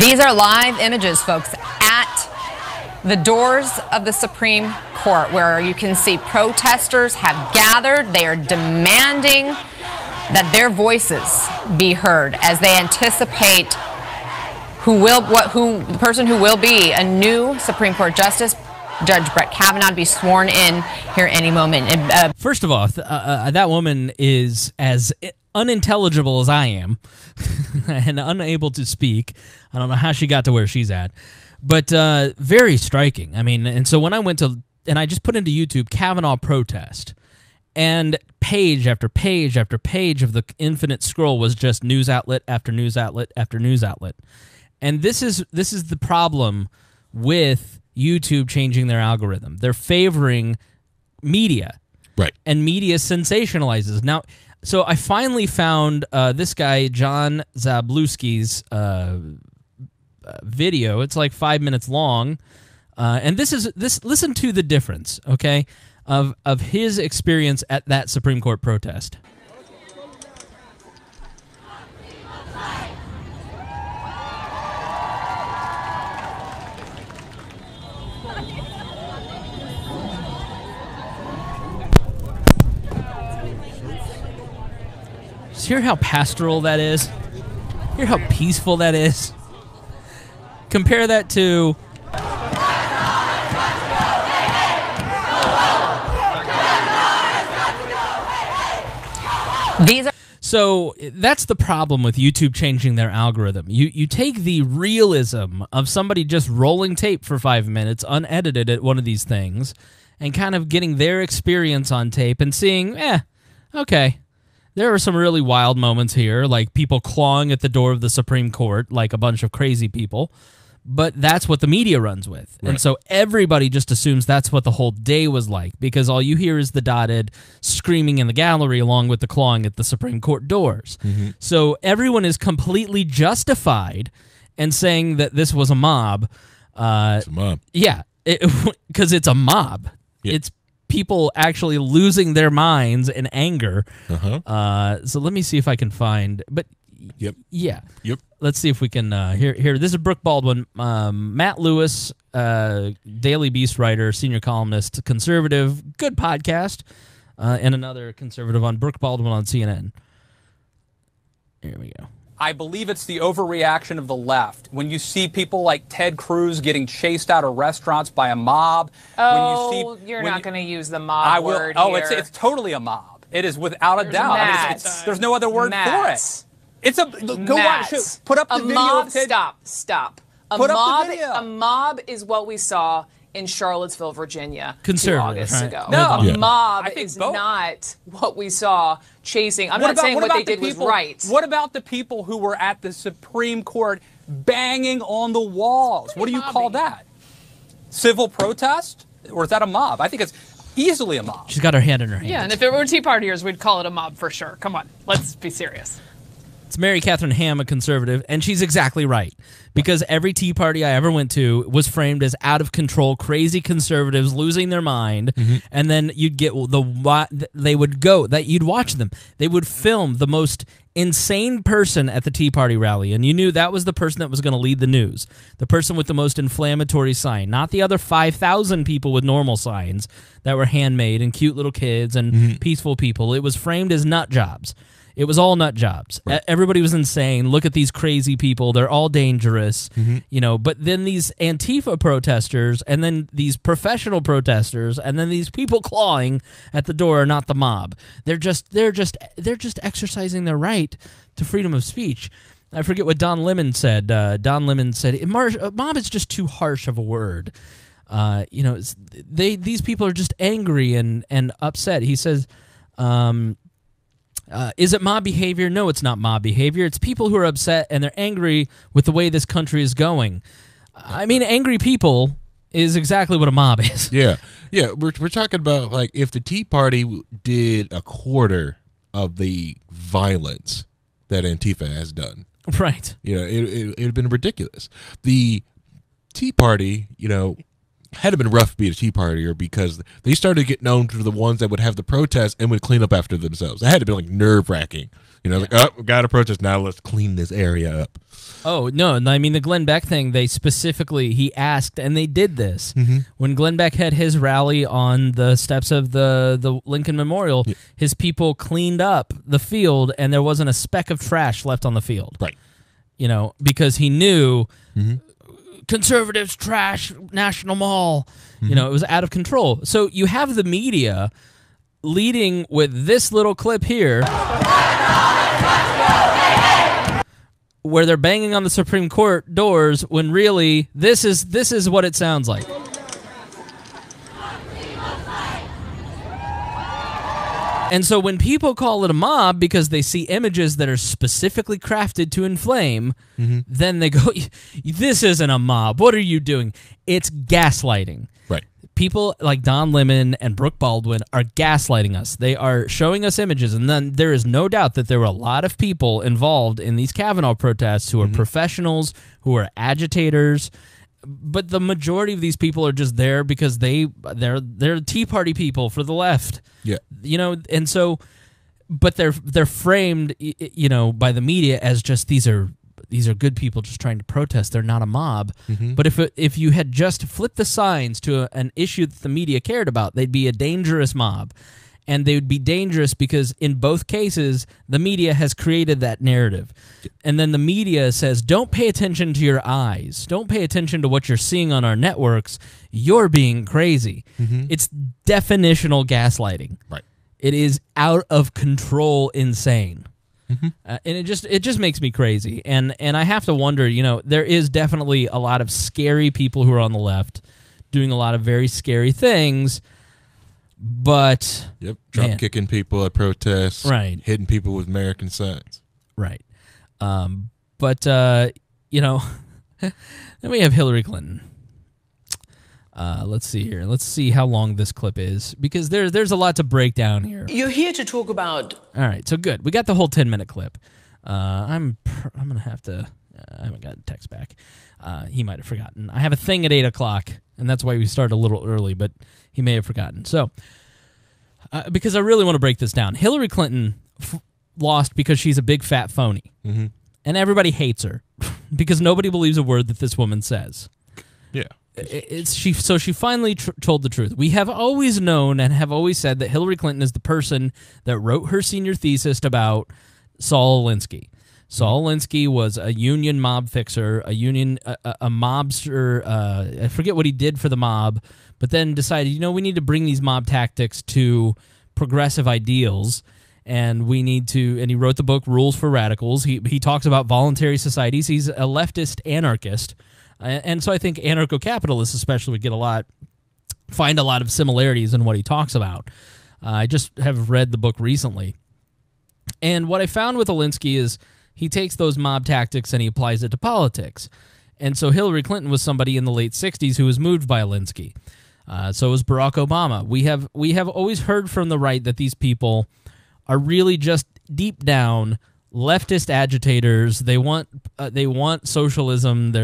S8: These are live images, folks, at the doors of the Supreme Court, where you can see protesters have gathered. They are demanding that their voices be heard as they anticipate the person who will be a new Supreme Court Justice, Judge Brett Kavanaugh, to be sworn in here any moment. And,
S1: first of all, that woman is as unintelligible as I am and unable to speak. I don't know how she got to where she's at, but very striking. I mean, and so when I went to, and I just put into YouTube Kavanaugh protest, and page after page after page of the infinite scroll was just news outlet after news outlet after news outlet. And this is the problem with YouTube changing their algorithm. They're favoring media.
S2: Right.
S1: And media sensationalizes. Now, so I finally found this guy, John Zabluski's video. It's like 5 minutes long. And listen to the difference, okay, of his experience at that Supreme Court protest. Just hear how pastoral that is. Hear how peaceful that is. Compare that to... So that's the problem with YouTube changing their algorithm. You take the realism of somebody just rolling tape for 5 minutes, unedited at one of these things, and kind of getting their experience on tape and seeing, okay, there are some really wild moments here, like people clawing at the door of the Supreme Court like a bunch of crazy people. But that's what the media runs with. Right. And so everybody just assumes that's what the whole day was like, because all you hear is the dotted screaming in the gallery along with the clawing at the Supreme Court doors. So everyone is completely justified in saying that this was a mob.
S2: It's a mob.
S1: Yeah, because it's a mob. Yep. It's people actually losing their minds in anger. So let me see if I can find... But yeah.
S2: Yep.
S1: Let's see if we can here. This is Brooke Baldwin, Matt Lewis, Daily Beast writer, senior columnist, conservative, good podcast, and another conservative on Brooke Baldwin on CNN. Here we go.
S9: I believe it's the overreaction of the left. When you see people like Ted Cruz getting chased out of restaurants by a mob.
S8: Oh, you're not going to use the mob word here.
S9: It's totally a mob. It is without a doubt. I mean, there's no other word for it. It's a go watch it. Put up the video.
S8: Mob,
S9: of Ted.
S8: Stop.
S9: Put up the video.
S8: A mob is what we saw in Charlottesville, Virginia, 2
S1: Conservative,
S8: August
S1: right?
S8: ago.
S9: No,
S8: a mob is not what we saw chasing. I'm not saying what they did was right.
S9: What about the people who were at the Supreme Court banging on the walls? What do you call that? Civil protest? Or is that a mob? I think it's easily a mob.
S1: She's got her hand in her hand.
S10: Yeah, and if it were Tea Partiers, we'd call it a mob for sure. Come on, let's be serious.
S1: It's Mary Catherine Ham, a conservative, and she's exactly right. Because every Tea Party I ever went to was framed as out of control, crazy conservatives losing their mind, and then you'd get you'd watch them. They would film the most insane person at the Tea Party rally, and you knew that was the person that was going to lead the news, the person with the most inflammatory sign, not the other 5,000 people with normal signs that were handmade and cute little kids and peaceful people. It was framed as nut jobs. It was all nut jobs. Right. Everybody was insane. Look at these crazy people. They're all dangerous. But then these Antifa protesters and then these professional protesters and then these people clawing at the door are not the mob. They're just exercising their right to freedom of speech. I forget what Don Lemon said. Don Lemon said, mob is just too harsh of a word. These people are just angry and upset. He says, is it mob behavior? No, it's not mob behavior. It's people who are upset and they're angry with the way this country is going. I mean, angry people is exactly what a mob is.
S2: Yeah. We're talking about, like, if the Tea Party did a quarter of the violence that Antifa has done.
S1: Right.
S2: It would have been ridiculous. The Tea Party, had it been rough to be a Tea Partier because they started to get known to the ones that would have the protests and would clean up after themselves. It had to be like nerve-wracking. Like, oh, we got a protest, now let's clean this area up.
S1: Oh, no, I mean, the Glenn Beck thing, he asked, and they did this. When Glenn Beck had his rally on the steps of the Lincoln Memorial, his people cleaned up the field, and there wasn't a speck of trash left on the field.
S2: Right.
S1: Because he knew... conservatives trash National Mall. It was out of control. So you have the media leading with this little clip here where they're banging on the Supreme Court doors when really this is what it sounds like. And so when people call it a mob because they see images that are specifically crafted to inflame, then they go, this isn't a mob. What are you doing? It's gaslighting.
S2: Right.
S1: People like Don Lemon and Brooke Baldwin are gaslighting us. They are showing us images, and then there is no doubt that there were a lot of people involved in these Kavanaugh protests who are professionals, who are agitators, but the majority of these people are just there because they're Tea Party people for the left.
S2: Yeah.
S1: And so, but they're framed, by the media as just these are good people just trying to protest. They're not a mob. But if you had just flipped the signs to an issue that the media cared about, they'd be a dangerous mob. And they would be dangerous because in both cases, the media has created that narrative. And then the media says, don't pay attention to your eyes. Don't pay attention to what you're seeing on our networks. You're being crazy. It's definitional gaslighting.
S2: Right.
S1: It is out of control insane. And it just makes me crazy. And I have to wonder, you know, there is definitely a lot of scary people who are on the left doing a lot of very scary things. But
S2: drop kicking people at protests,
S1: right?
S2: Hitting people with American signs,
S1: right? But you know, then we have Hillary Clinton. Let's see here. Let's see how long this clip is because there's a lot to break down here.
S11: You're here to talk about.
S1: All right, so good. We got the whole 10-minute clip. I'm gonna have to. I haven't got a text back. He might have forgotten. I have a thing at 8 o'clock, and that's why we started a little early. But he may have forgotten. So, because I really want to break this down, Hillary Clinton lost because she's a big fat phony, and everybody hates her because nobody believes a word that this woman says.
S2: Yeah.
S1: She finally told the truth. We have always known and have always said that Hillary Clinton is the person that wrote her senior thesis about Saul Alinsky. Saul Alinsky was a union mob fixer, a mobster. I forget what he did for the mob, but then decided, you know, we need to bring these mob tactics to progressive ideals, and we need to. And he wrote the book Rules for Radicals. He talks about voluntary societies. He's a leftist anarchist. And so I think anarcho-capitalists especially would find a lot of similarities in what he talks about. I just have read the book recently. And what I found with Alinsky is he takes those mob tactics and he applies it to politics. And so Hillary Clinton was somebody in the late 60s who was moved by Alinsky. So was Barack Obama. We have always heard from the right that these people are really just deep down leftist agitators. They want socialism.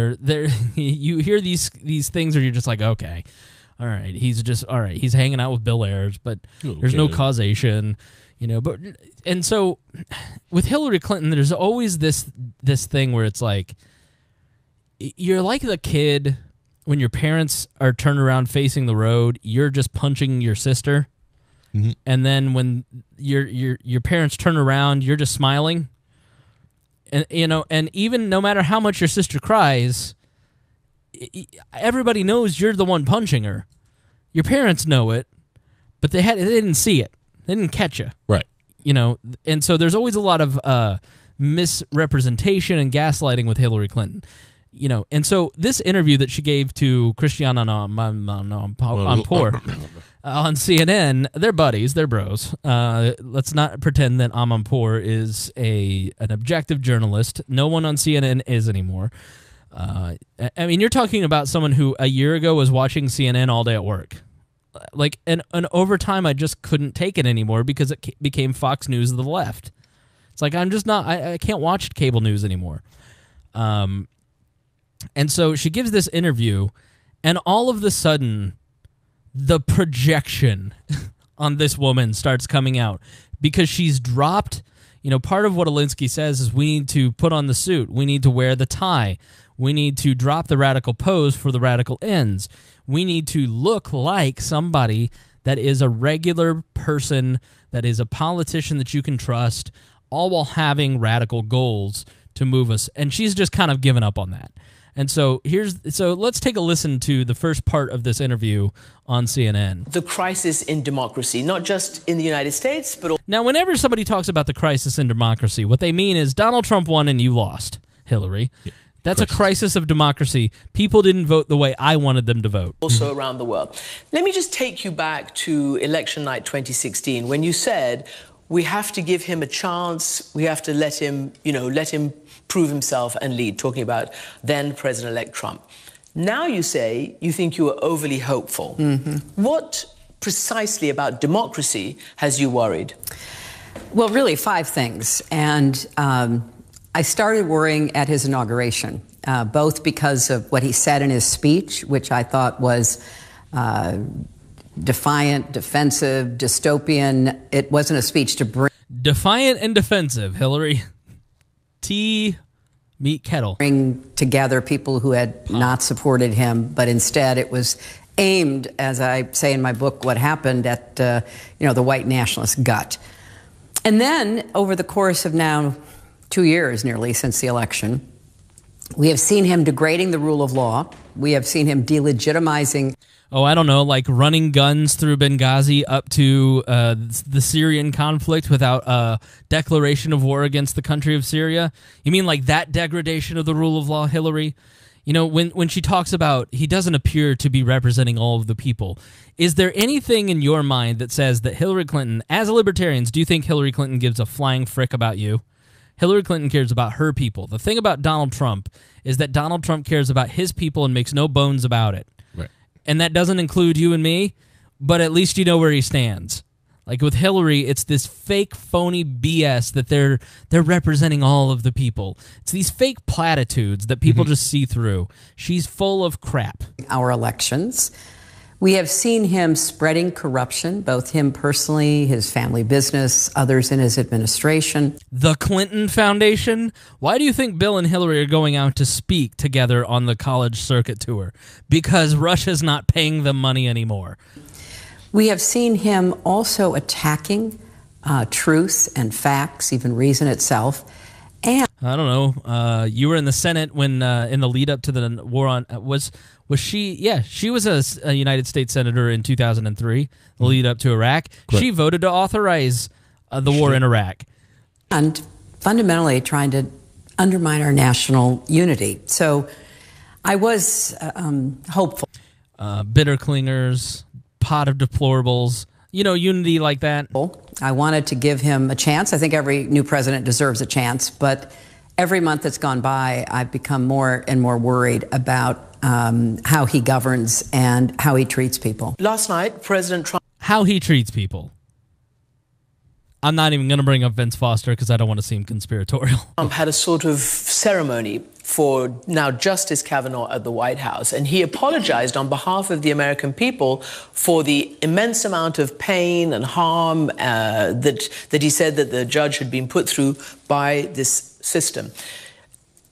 S1: You hear these things where you're just like, okay, all right, he's hanging out with Bill Ayers, but there's no causation, you know. But and so with Hillary Clinton, there's always this thing where it's like you're like the kid when your parents are turned around facing the road, you're just punching your sister, and then when your parents turn around, you're just smiling. And you know, and even no matter how much your sister cries, everybody knows you're the one punching her. Your parents know it, but they didn't see it. They didn't catch you.
S2: Right.
S1: You know, and so there's always a lot of misrepresentation and gaslighting with Hillary Clinton. You know, and so this interview that she gave to Christiane Amanpour on CNN, they're buddies, they're bros. Let's not pretend that Amanpour is an objective journalist. No one on CNN is anymore. I mean, you're talking about someone who a year ago was watching CNN all day at work. Like, and over time, I just couldn't take it anymore because it became Fox News of the left. It's like, I'm just not, I can't watch cable news anymore. And so she gives this interview, and all of a sudden, the projection on this woman starts coming out because she's dropped. You know, part of what Alinsky says is we need to put on the suit. We need to wear the tie. We need to drop the radical pose for the radical ends. We need to look like somebody that is a regular person, that is a politician that you can trust, all while having radical goals to move us. And she's just kind of given up on that. And so let's take a listen to the first part of this interview on CNN.
S11: The crisis in democracy, not just in the United States, but also.
S1: Now, whenever somebody talks about the crisis in democracy, what they mean is Donald Trump won and you lost, Hillary. Yeah. That's a crisis of democracy. People didn't vote the way I wanted them to vote.
S11: Also around the world. Let me just take you back to election night 2016 when you said we have to give him a chance. We have to let him prove himself and lead, talking about then President-elect Trump. Now you say you think you were overly hopeful. What precisely about democracy has you worried?
S12: Well, really 5 things. And I started worrying at his inauguration, both because of what he said in his speech, which I thought was defiant, defensive, dystopian. It wasn't a speech to bring...
S1: Defiant and defensive, Hillary. Meat kettle.
S12: Bring together people who had not supported him, but instead it was aimed, as I say in my book, what happened at the white nationalist gut. And then, over the course of now 2 years nearly since the election, we have seen him degrading the rule of law. We have seen him delegitimizing.
S1: Oh, I don't know, like running guns through Benghazi up to the Syrian conflict without a declaration of war against the country of Syria? You mean like that degradation of the rule of law, Hillary? You know, when she talks about he doesn't appear to be representing all of the people, is there anything in your mind that says that Hillary Clinton, as libertarians, do you think Hillary Clinton gives a flying frick about you? Hillary Clinton cares about her people. The thing about Donald Trump is that Donald Trump cares about his people and makes no bones about it.
S2: Right.
S1: And that doesn't include you and me, but at least you know where he stands. Like with Hillary, it's this fake, phony BS that they're representing all of the people. It's these fake platitudes that people just see through. She's full of crap.
S12: Our elections. We have seen him spreading corruption, both him personally, his family business, others in his administration.
S1: The Clinton Foundation? Why do you think Bill and Hillary are going out to speak together on the college circuit tour? Because Russia's not paying them money anymore.
S12: We have seen him also attacking truth and facts, even reason itself. And
S1: I don't know. You were in the Senate when in the lead up to the war on was she? Yeah, she was a United States senator in 2003. The lead up to Iraq,
S2: Correct.
S1: She voted to authorize the war in Iraq,
S12: and fundamentally trying to undermine our national unity. So I was hopeful.
S1: Bitter clingers, pot of deplorables. You know, unity like that.
S12: I wanted to give him a chance. I think every new president deserves a chance, but every month that's gone by, I've become more and more worried about how he governs and how he treats people.
S11: Last night, President Trump...
S1: How he treats people. I'm not even going to bring up Vince Foster because I don't want to seem conspiratorial.
S11: Trump had a sort of ceremony for now Justice Kavanaugh at the White House, and he apologized on behalf of the American people for the immense amount of pain and harm that he said that the judge had been put through by this system.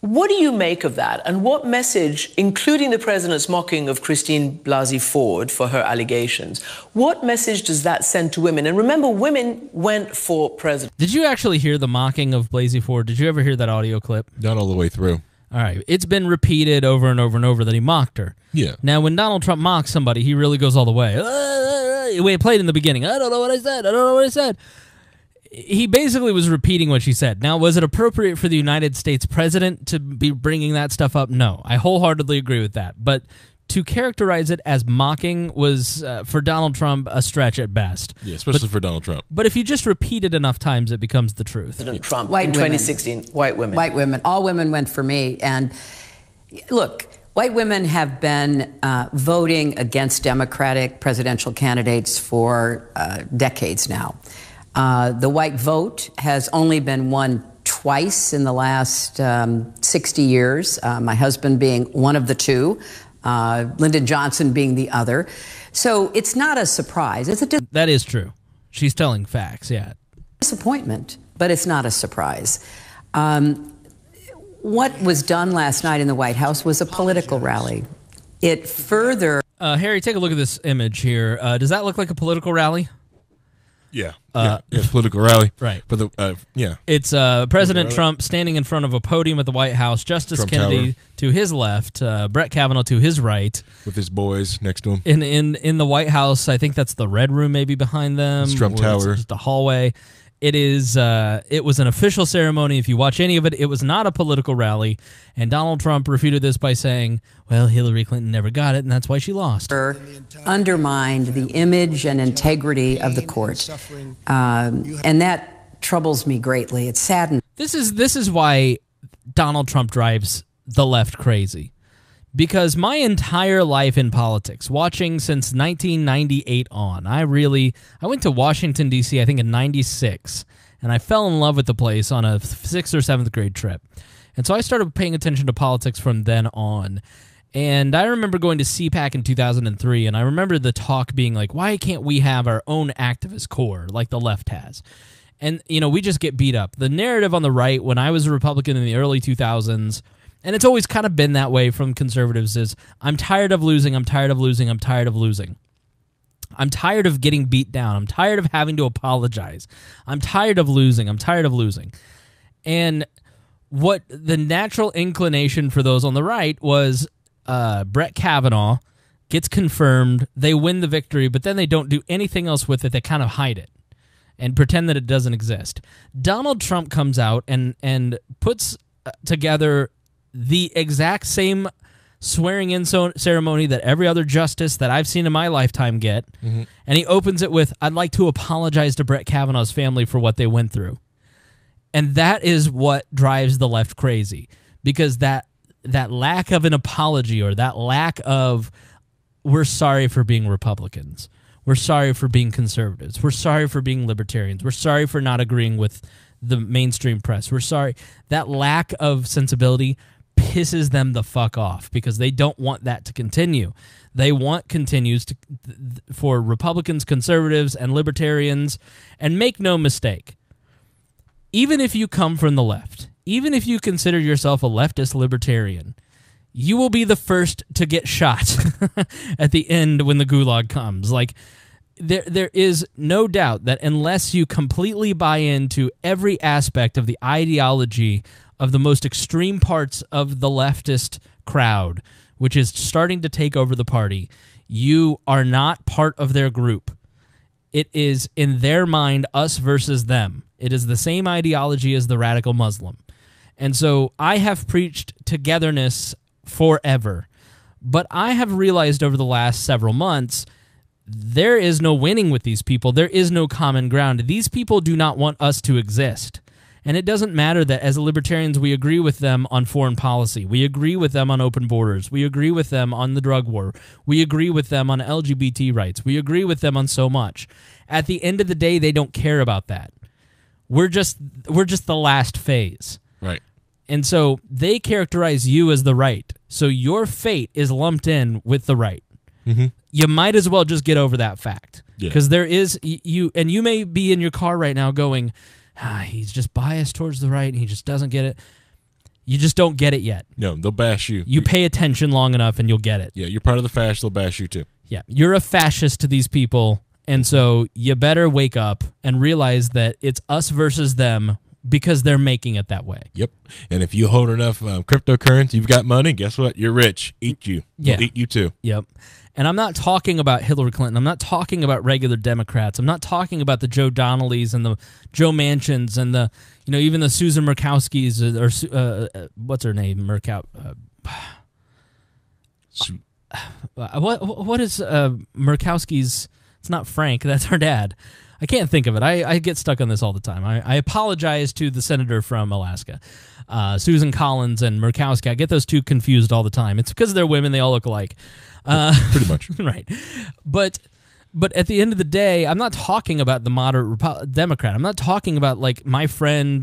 S11: What do you make of that? And what message, including the president's mocking of Christine Blasey Ford for her allegations, what message does that send to women? And remember, women went for president.
S1: Did you actually hear the mocking of Blasey Ford? Did you ever hear that audio clip?
S2: Not all the way through.
S1: All right. It's been repeated over and over and over that he mocked her.
S2: Yeah.
S1: Now, when Donald Trump mocks somebody, he really goes all the way. We played in the beginning. I don't know what I said. I don't know what I said. He basically was repeating what she said. Now, was it appropriate for the United States president to be bringing that stuff up? No. I wholeheartedly agree with that. But to characterize it as mocking was, for Donald Trump, a stretch at best.
S2: Yeah, especially for Donald Trump.
S1: But if you just repeat it enough times, it becomes the truth.
S11: President Trump
S12: White
S11: in
S12: women.
S11: 2016, white women.
S12: White women. All women went for me. And look, white women have been voting against Democratic presidential candidates for decades now. The white vote has only been won twice in the last 60 years, my husband being one of the two, Lyndon Johnson being the other. So it's not a surprise. It's a
S1: That is true. She's telling facts, yeah.
S12: disappointment, but it's not a surprise. What was done last night in the White House was a political rally. It further...
S1: Harry, take a look at this image here. Does that look like a political rally?
S2: Yeah. It's political rally.
S1: Right.
S2: But the yeah.
S1: It's President Trump standing in front of a podium at the White House, Justice
S2: Trump
S1: Kennedy
S2: Tower
S1: to his left, Brett Kavanaugh to his right.
S2: With his boys next to him.
S1: In the White House, I think that's the Red Room maybe behind them.
S2: It's Trump
S1: or
S2: Tower.
S1: It's just a hallway. It was an official ceremony. If you watch any of it, it was not a political rally. And Donald Trump refuted this by saying, well, Hillary Clinton never got it, and that's why she lost.
S12: Undermined the image and integrity of the court. And that troubles me greatly. It saddens.
S1: This is why Donald Trump drives the left crazy. Because my entire life in politics, watching since 1998 on, I went to Washington, D.C., I think in 96, and I fell in love with the place on a 6th or 7th grade trip. And so I started paying attention to politics from then on. And I remember going to CPAC in 2003, and I remember the talk being like, why can't we have our own activist core like the left has? And, we just get beat up. The narrative on the right, when I was a Republican in the early 2000s, And it's always kind of been that way from conservatives is, I'm tired of losing, I'm tired of losing, I'm tired of losing. I'm tired of getting beat down. I'm tired of having to apologize. I'm tired of losing. I'm tired of losing. And what the natural inclination for those on the right was Brett Kavanaugh gets confirmed, they win the victory, but then they don't do anything else with it. They kind of hide it and pretend that it doesn't exist. Donald Trump comes out and puts together the exact same swearing-in ceremony that every other justice that I've seen in my lifetime get, and he opens it with, I'd like to apologize to Brett Kavanaugh's family for what they went through. And that is what drives the left crazy, because that lack of an apology, or that lack of, we're sorry for being Republicans, we're sorry for being conservatives, we're sorry for being libertarians, we're sorry for not agreeing with the mainstream press, we're sorry, that lack of sensibility pisses them the fuck off, because they don't want that to continue. They want for Republicans, conservatives, and libertarians, and make no mistake, even if you come from the left, even if you consider yourself a leftist libertarian, you will be the first to get shot at the end when the gulag comes. Like, there is no doubt that unless you completely buy into every aspect of the ideology of the most extreme parts of the leftist crowd, which is starting to take over the party, you are not part of their group. It is, in their mind, us versus them. It is the same ideology as the radical Muslim. And so I have preached togetherness forever. But I have realized over the last several months, there is no winning with these people. There is no common ground. These people do not want us to exist. And it doesn't matter that as libertarians we agree with them on foreign policy. We agree with them on open borders. We agree with them on the drug war. We agree with them on LGBT rights. We agree with them on so much. At the end of the day, they don't care about that. We're just the last phase.
S2: Right.
S1: And so they characterize you as the right. So your fate is lumped in with the right.
S2: Mm-hmm.
S1: You might as well just get over that fact.
S2: Yeah.
S1: Because there is, you may be in your car right now going, he's just biased towards the right and he just doesn't get it. You just don't get it yet.
S2: No, they'll bash you.
S1: You pay attention long enough and you'll get it.
S2: Yeah, you're part of the fascists, they'll bash you too.
S1: Yeah, you're a fascist to these people, and so you better wake up and realize that it's us versus them because they're making it that way.
S2: Yep. And if you hold enough cryptocurrency, you've got money, guess what? You're rich. Eat you.
S1: Yeah.
S2: They'll eat you too.
S1: Yep. And I'm not talking about Hillary Clinton. I'm not talking about regular Democrats. I'm not talking about the Joe Donnellys and the Joe Manchins and the, even the Susan Murkowskis or what's her name? What is Murkowski's? It's not Frank. That's her dad. I can't think of it. I get stuck on this all the time. I apologize to the senator from Alaska. Susan Collins and Murkowski. I get those two confused all the time. It's because they're women. They all look alike.
S2: Pretty much.
S1: Right. But at the end of the day, I'm not talking about the moderate Democrat. I'm not talking about, like, my friend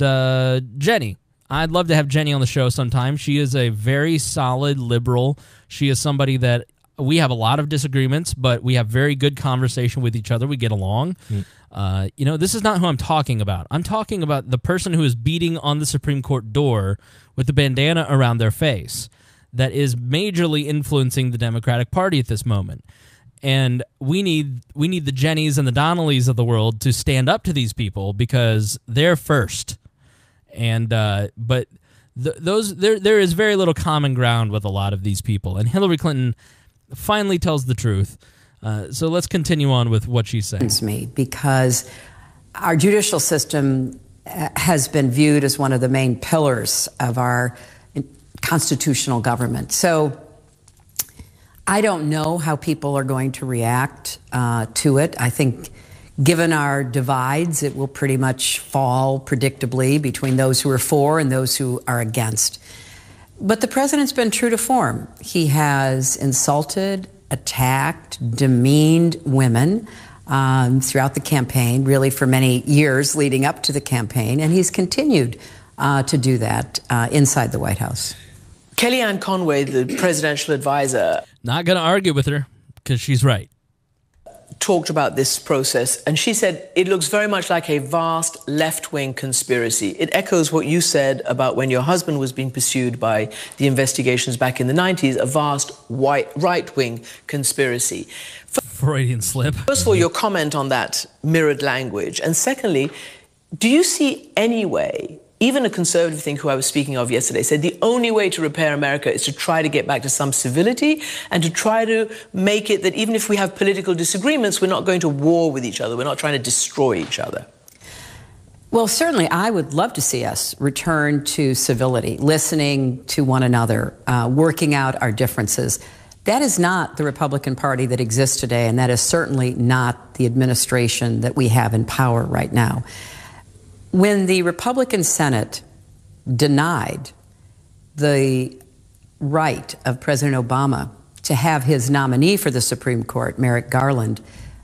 S1: Jenny. I'd love to have Jenny on the show sometime. She is a very solid liberal. She is somebody that we have a lot of disagreements, but we have very good conversation with each other. We get along. This is not who I'm talking about. I'm talking about the person who is beating on the Supreme Court door with the bandana around their face that is majorly influencing the Democratic Party at this moment. And we need the Jennys and the Donnellys of the world to stand up to these people because they're first. And but there is very little common ground with a lot of these people. And Hillary Clinton finally tells the truth. So let's continue on with what she's saying.
S12: Me because our judicial system has been viewed as one of the main pillars of our constitutional government. So I don't know how people are going to react to it. I think given our divides, it will pretty much fall predictably between those who are for and those who are against. But the president's been true to form. He has insulted, attacked, demeaned women throughout the campaign, really for many years leading up to the campaign, and he's continued to do that inside the White House.
S11: Kellyanne Conway, the presidential advisor,
S1: not going to argue with her because she's right.
S11: talked about this process, and she said it looks very much like a vast left-wing conspiracy. It echoes what you said about when your husband was being pursued by the investigations back in the 90s, a vast right-wing conspiracy.
S1: Freudian slip.
S11: First of all, your comment on that mirrored language. And secondly, do you see any way, even a conservative thing who I was speaking of yesterday said the only way to repair America is to try to get back to some civility and to try to make it that even if we have political disagreements, we're not going to war with each other. We're not trying to destroy each other.
S12: Well, certainly I would love to see us return to civility, listening to one another, working out our differences. That is not the Republican Party that exists today, and that is certainly not the administration that we have in power right now. When the Republican Senate denied the right of President Obama to have his nominee for the Supreme Court, Merrick Garland,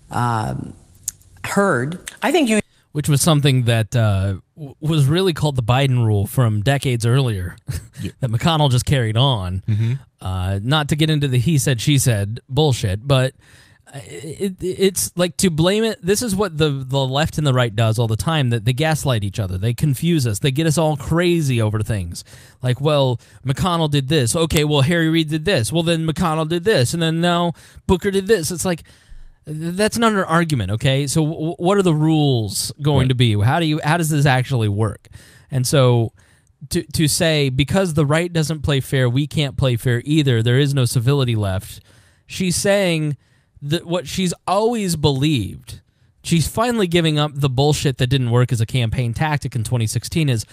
S12: heard,
S11: I think you...
S1: Which was something that was really called the Biden rule from decades earlier, that McConnell just carried on. Not to get into the he said, she said bullshit, but it's like to blame it. This is what the left and the right does all the time, that they gaslight each other. They confuse us. They get us all crazy over things. Like, well, McConnell did this. Okay, well, Harry Reid did this. Well, then McConnell did this. And then now Booker did this. It's like, that's not an argument, okay? So what are the rules going to be? How does this actually work? And so to say, because the right doesn't play fair, we can't play fair either, there is no civility left, she's saying that what she's always believed, she's finally giving up the bullshit that didn't work as a campaign tactic in 2016, is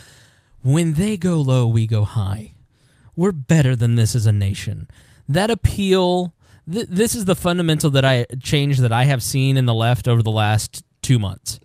S1: when they go low, we go high. We're better than this as a nation. That appeal... This is the fundamental change that I have seen in the left over the last 2 months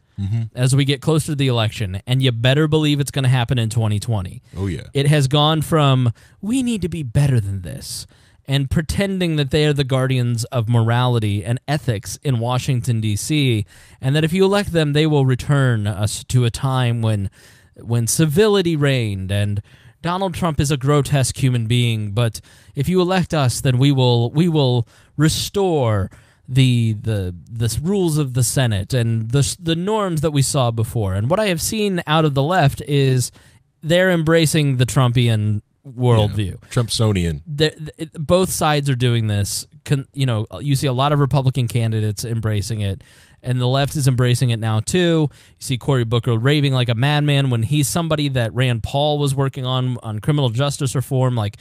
S1: as we get closer to the election, and you better believe it's going to happen in 2020.
S2: Oh, yeah.
S1: It has gone from, we need to be better than this, and pretending that they are the guardians of morality and ethics in Washington, D.C., and that if you elect them, they will return us to a time when civility reigned, and Donald Trump is a grotesque human being, but if you elect us, then we will restore the rules of the Senate and the norms that we saw before. And what I have seen out of the left is they're embracing the Trumpian worldview.
S2: Yeah, Trumpsonian.
S1: Both sides are doing this. You see a lot of Republican candidates embracing it, and the left is embracing it now too. You see Cory Booker raving like a madman when he's somebody that Rand Paul was working on criminal justice reform, like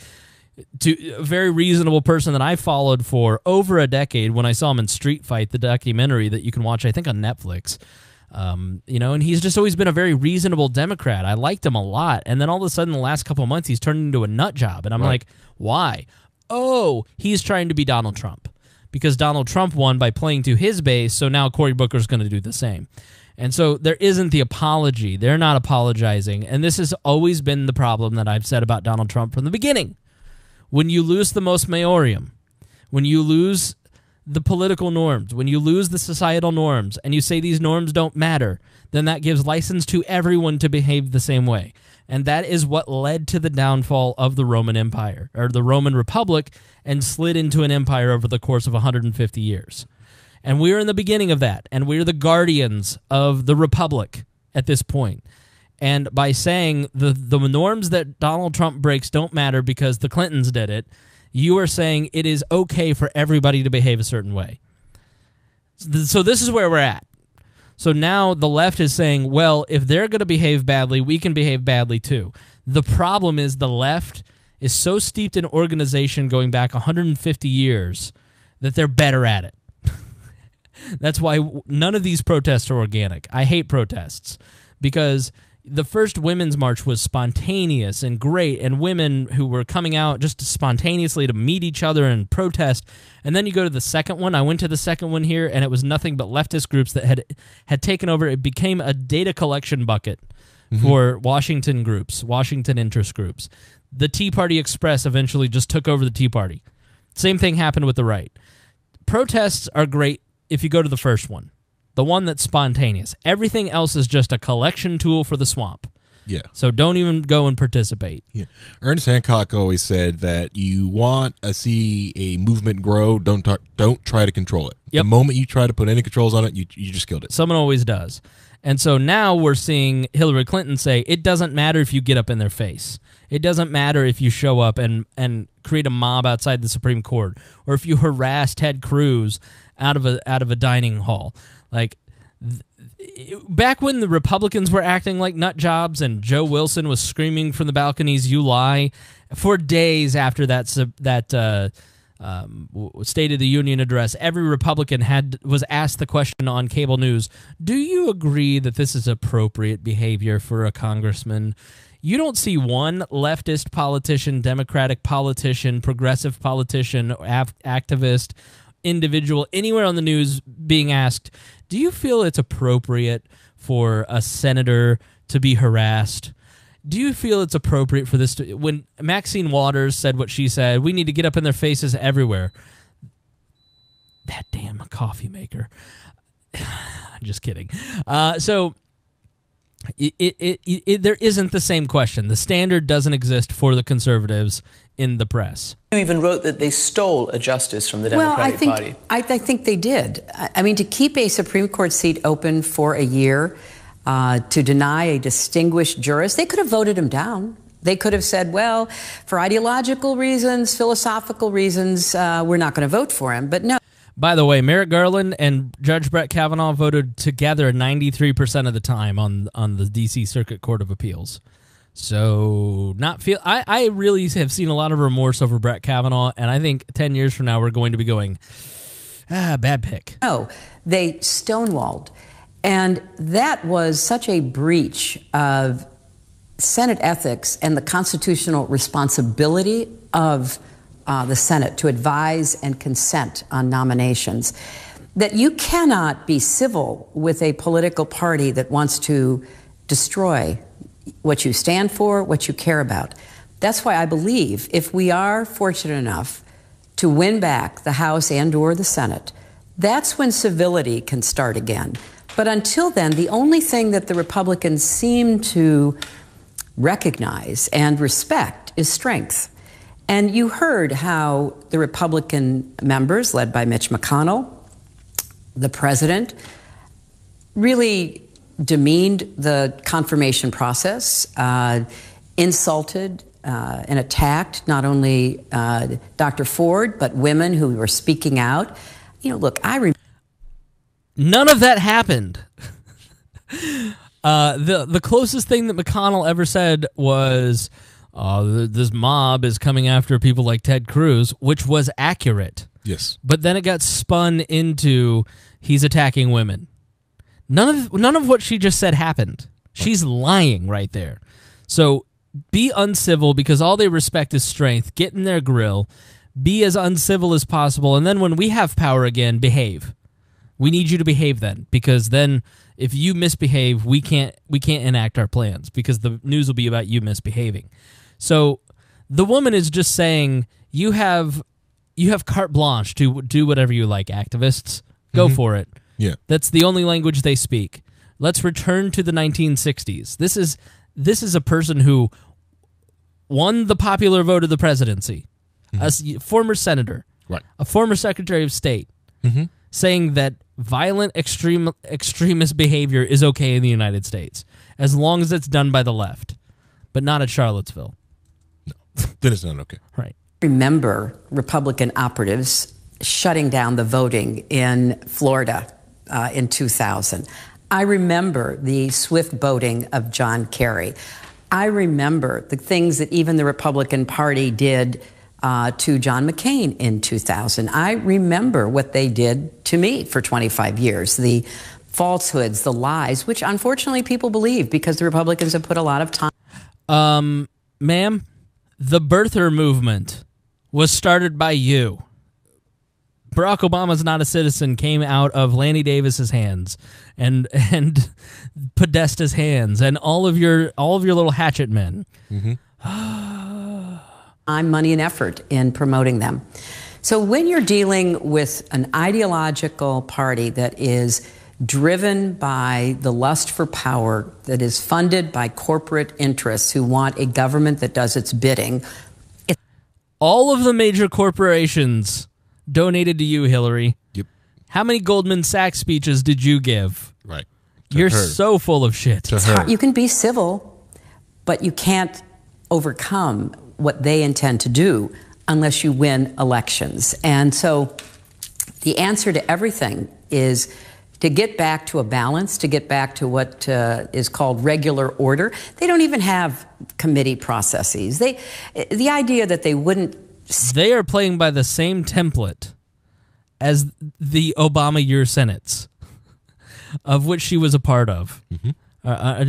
S1: to a very reasonable person that I followed for over a decade when I saw him in Street Fight, the documentary that you can watch, I think, on Netflix. And he's just always been a very reasonable Democrat. I liked him a lot. And then all of a sudden, the last couple of months, he's turned into a nut job. And I'm like, why? Oh, he's trying to be Donald Trump. Because Donald Trump won by playing to his base, so now Cory Booker's going to do the same. And so there isn't the apology. They're not apologizing. And this has always been the problem that I've said about Donald Trump from the beginning. When you lose the most maiorum, when you lose the political norms, when you lose the societal norms, and you say these norms don't matter, then that gives license to everyone to behave the same way. And that is what led to the downfall of the Roman Empire, or the Roman Republic, and slid into an empire over the course of 150 years. And we're in the beginning of that, and we're the guardians of the Republic at this point. And by saying the norms that Donald Trump breaks don't matter because the Clintons did it, you are saying it is okay for everybody to behave a certain way. So this is where we're at. So now the left is saying, well, if they're going to behave badly, we can behave badly too. The problem is the left is so steeped in organization going back 150 years that they're better at it. That's why none of these protests are organic. I hate protests because the first Women's March was spontaneous and great, and women who were coming out just spontaneously to meet each other and protest. And then you go to the second one. I went to the second one here, and it was nothing but leftist groups that had taken over. It became a data collection bucket for Washington groups, Washington interest groups. The Tea Party Express eventually just took over the Tea Party. Same thing happened with the right. Protests are great if you go to the first one. The one that's spontaneous. Everything else is just a collection tool for the swamp.
S2: Yeah.
S1: So don't even go and participate.
S2: Yeah. Ernest Hancock always said that you want to see a movement grow, don't try to control it.
S1: Yep.
S2: The moment you try to put any controls on it, you just killed it.
S1: Someone always does. And so now we're seeing Hillary Clinton say, it doesn't matter if you get up in their face. It doesn't matter if you show up and create a mob outside the Supreme Court, or if you harass Ted Cruz out of a dining hall. Like, back when the Republicans were acting like nut jobs and Joe Wilson was screaming from the balconies, "You lie," for days after that State of the Union address, every Republican was asked the question on cable news, do you agree that this is appropriate behavior for a congressman? You don't see one leftist politician, Democratic politician, progressive politician, activist, individual anywhere on the news being asked, do you feel it's appropriate for a senator to be harassed? Do you feel it's appropriate for this to... When Maxine Waters said what she said, we need to get up in their faces everywhere. That damn coffee maker. Just kidding. So there isn't the same question. The standard doesn't exist for the conservatives in the press.
S11: You even wrote that they stole a justice from the Democratic Party.
S12: I think they did. I mean, to keep a Supreme Court seat open for a year, to deny a distinguished jurist, they could have voted him down. They could have said, well, for ideological reasons, philosophical reasons, we're not going to vote for him. But no.
S1: By the way, Merrick Garland and Judge Brett Kavanaugh voted together 93% of the time on the D.C. Circuit Court of Appeals. So I really have seen a lot of remorse over Brett Kavanaugh, and I think 10 years from now we're going to be going, bad pick.
S12: No, they stonewalled. And that was such a breach of Senate ethics and the constitutional responsibility of the Senate to advise and consent on nominations that you cannot be civil with a political party that wants to destroy what you stand for, what you care about. That's why I believe if we are fortunate enough to win back the House and/or the Senate, that's when civility can start again. But until then, the only thing that the Republicans seem to recognize and respect is strength. And you heard how the Republican members, led by Mitch McConnell, the president, really demeaned the confirmation process, insulted and attacked not only Dr. Ford, but women who were speaking out. You know, look,
S1: none of that happened. The closest thing that McConnell ever said was, this mob is coming after people like Ted Cruz, which was accurate.
S2: Yes.
S1: But then it got spun into he's attacking women. None of what she just said happened. She's lying right there. So be uncivil, because all they respect is strength. Get in their grill. Be as uncivil as possible. And then when we have power again, behave. We need you to behave then, because then if you misbehave, we can't enact our plans, because the news will be about you misbehaving. So the woman is just saying, you have carte blanche to do whatever you like, activists. Go for it.
S2: Yeah.
S1: That's the only language they speak. Let's return to the 1960s. This is a person who won the popular vote of the presidency, a former senator,
S2: right,
S1: a former secretary of state, saying that violent extremist behavior is okay in the United States as long as it's done by the left, but not at Charlottesville.
S2: No, then it's not okay.
S1: Right.
S12: Remember Republican operatives shutting down the voting in Florida in 2000. I remember the swift boating of John Kerry. I remember the things that even the Republican Party did to John McCain in 2000. I remember what they did to me for 25 years, the falsehoods, the lies, which unfortunately people believe because the Republicans have put a lot of time.
S1: Ma'am, the birther movement was started by you. Barack Obama's not a citizen came out of Lanny Davis's hands and Podesta's hands and all of your little hatchet men.
S12: Time, money, and effort in promoting them. So when you're dealing with an ideological party that is driven by the lust for power that is funded by corporate interests who want a government that does its bidding.
S1: All of the major corporations donated to you, Hillary.
S2: Yep.
S1: How many Goldman Sachs speeches did you give?
S2: Right.
S1: You're so full of shit.
S12: You can be civil, but you can't overcome what they intend to do unless you win elections. And so the answer to everything is to get back to a balance, to get back to what is called regular order. They don't even have committee processes. The idea that they wouldn't...
S1: They are playing by the same template as the Obama year Senates, of which she was a part of.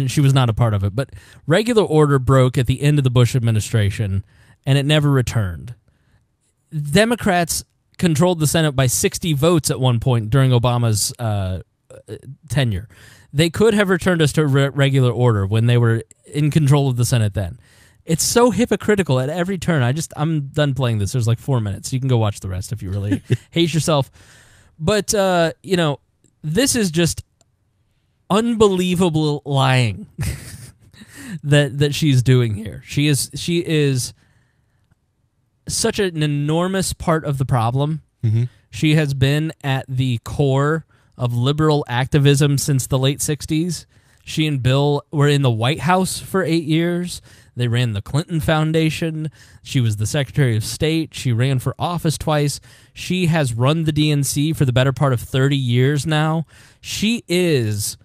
S1: She was not a part of it, but regular order broke at the end of the Bush administration, and it never returned. Democrats controlled the Senate by 60 votes at one point during Obama's tenure. They could have returned us to regular order when they were in control of the Senate then. It's so hypocritical at every turn. I'm done playing this. There's like 4 minutes. You can go watch the rest if you really hate yourself. But, you know, this is just unbelievable lying that she's doing here. She is such an enormous part of the problem. She has been at the core of liberal activism since the late 60s. She and Bill were in the White House for 8 years. They ran the Clinton Foundation. She was the Secretary of State. She ran for office twice. She has run the DNC for the better part of 30 years now. She is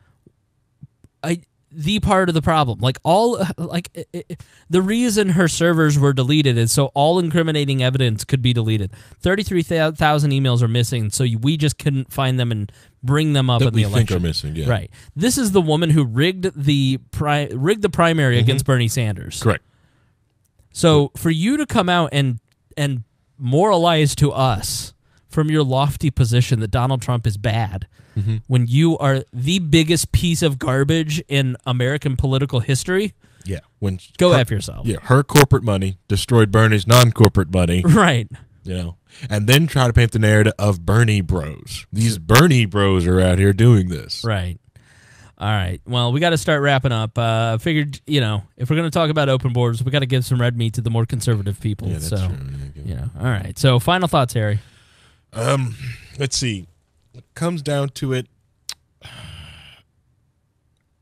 S1: the part of the problem. The reason her servers were deleted is so all incriminating evidence could be deleted. 33,000 emails are missing, so we just couldn't find them and bring them up in the election.
S2: Think are missing, yeah.
S1: Right. This is the woman who rigged the primary against Bernie Sanders.
S2: Correct.
S1: So for you to come out and moralize to us from your lofty position that Donald Trump is bad, when you are the biggest piece of garbage in American political history,
S2: yeah,
S1: go F yourself.
S2: Yeah, her corporate money destroyed Bernie's non-corporate money.
S1: Right.
S2: You know, and then try to paint the narrative of Bernie bros. These Bernie bros are out here doing this.
S1: Right. All right. Well, we got to start wrapping up. I figured, you know, if we're going to talk about open borders, we got to give some red meat to the more conservative people.
S2: Yeah, that's
S1: so,
S2: true.
S1: you know, all right. So, final thoughts, Harry.
S2: Let's see. It comes down to it.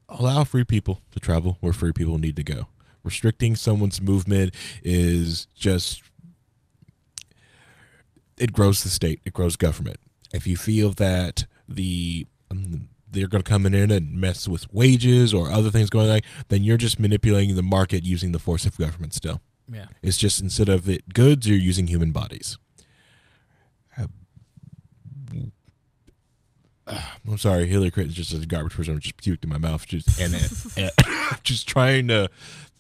S2: Allow free people to travel where free people need to go. Restricting someone's movement is just, it grows the state. It grows government. If you feel that they're going to come in and mess with wages or other things going on, then you're just manipulating the market using the force of government still.
S1: Yeah.
S2: It's just instead of it goods, you're using human bodies. I'm sorry, Hillary Clinton's just a garbage person. I just puked in my mouth. Just trying to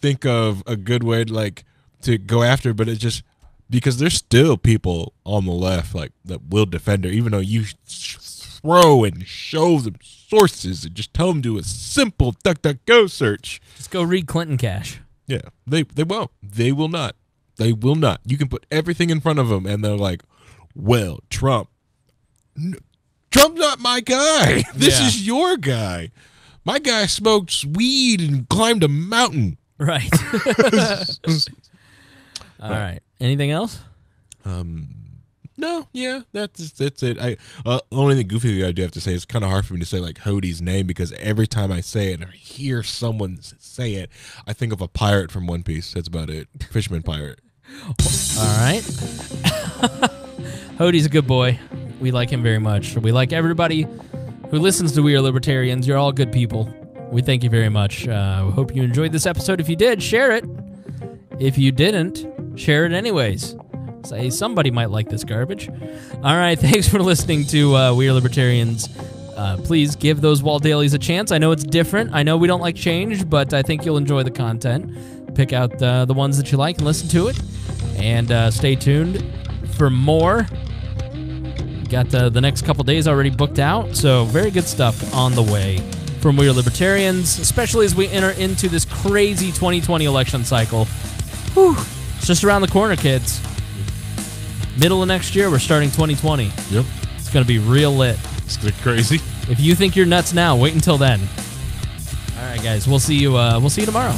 S2: think of a good way to go after, but it's just because there's still people on the left that will defend her, even though you throw and show them sources and just tell them to do a simple DuckDuckGo search.
S1: Just go read Clinton Cash.
S2: Yeah, they won't. They will not. They will not. You can put everything in front of them, and they're like, "Well, Trump's not my guy. This is your guy. My guy smokes weed and climbed a mountain."
S1: Right. All right. Anything else?
S2: No. Yeah, that's it. Only thing goofy I do have to say, it's kind of hard for me to say Hodie's name because every time I say it or hear someone say it, I think of a pirate from One Piece. That's about it. Fisherman pirate.
S1: All right. Hodie's a good boy. We like him very much. We like everybody who listens to We Are Libertarians. You're all good people. We thank you very much. We hope you enjoyed this episode. If you did, share it. If you didn't, share it anyways. Say somebody might like this garbage. All right, thanks for listening to We Are Libertarians. Please give those wall dailies a chance. I know it's different. I know we don't like change, but I think you'll enjoy the content. Pick out the ones that you like and listen to it. And stay tuned for more. Got the next couple days already booked out, so very good stuff on the way from We Are Libertarians, especially as we enter into this crazy 2020 election cycle. Whew. It's just around the corner, kids. Middle of next year, we're starting 2020.
S2: Yep.
S1: It's going to be real lit.
S2: It's going to be crazy.
S1: If you think you're nuts now, wait until then. All right, guys. We'll see you tomorrow.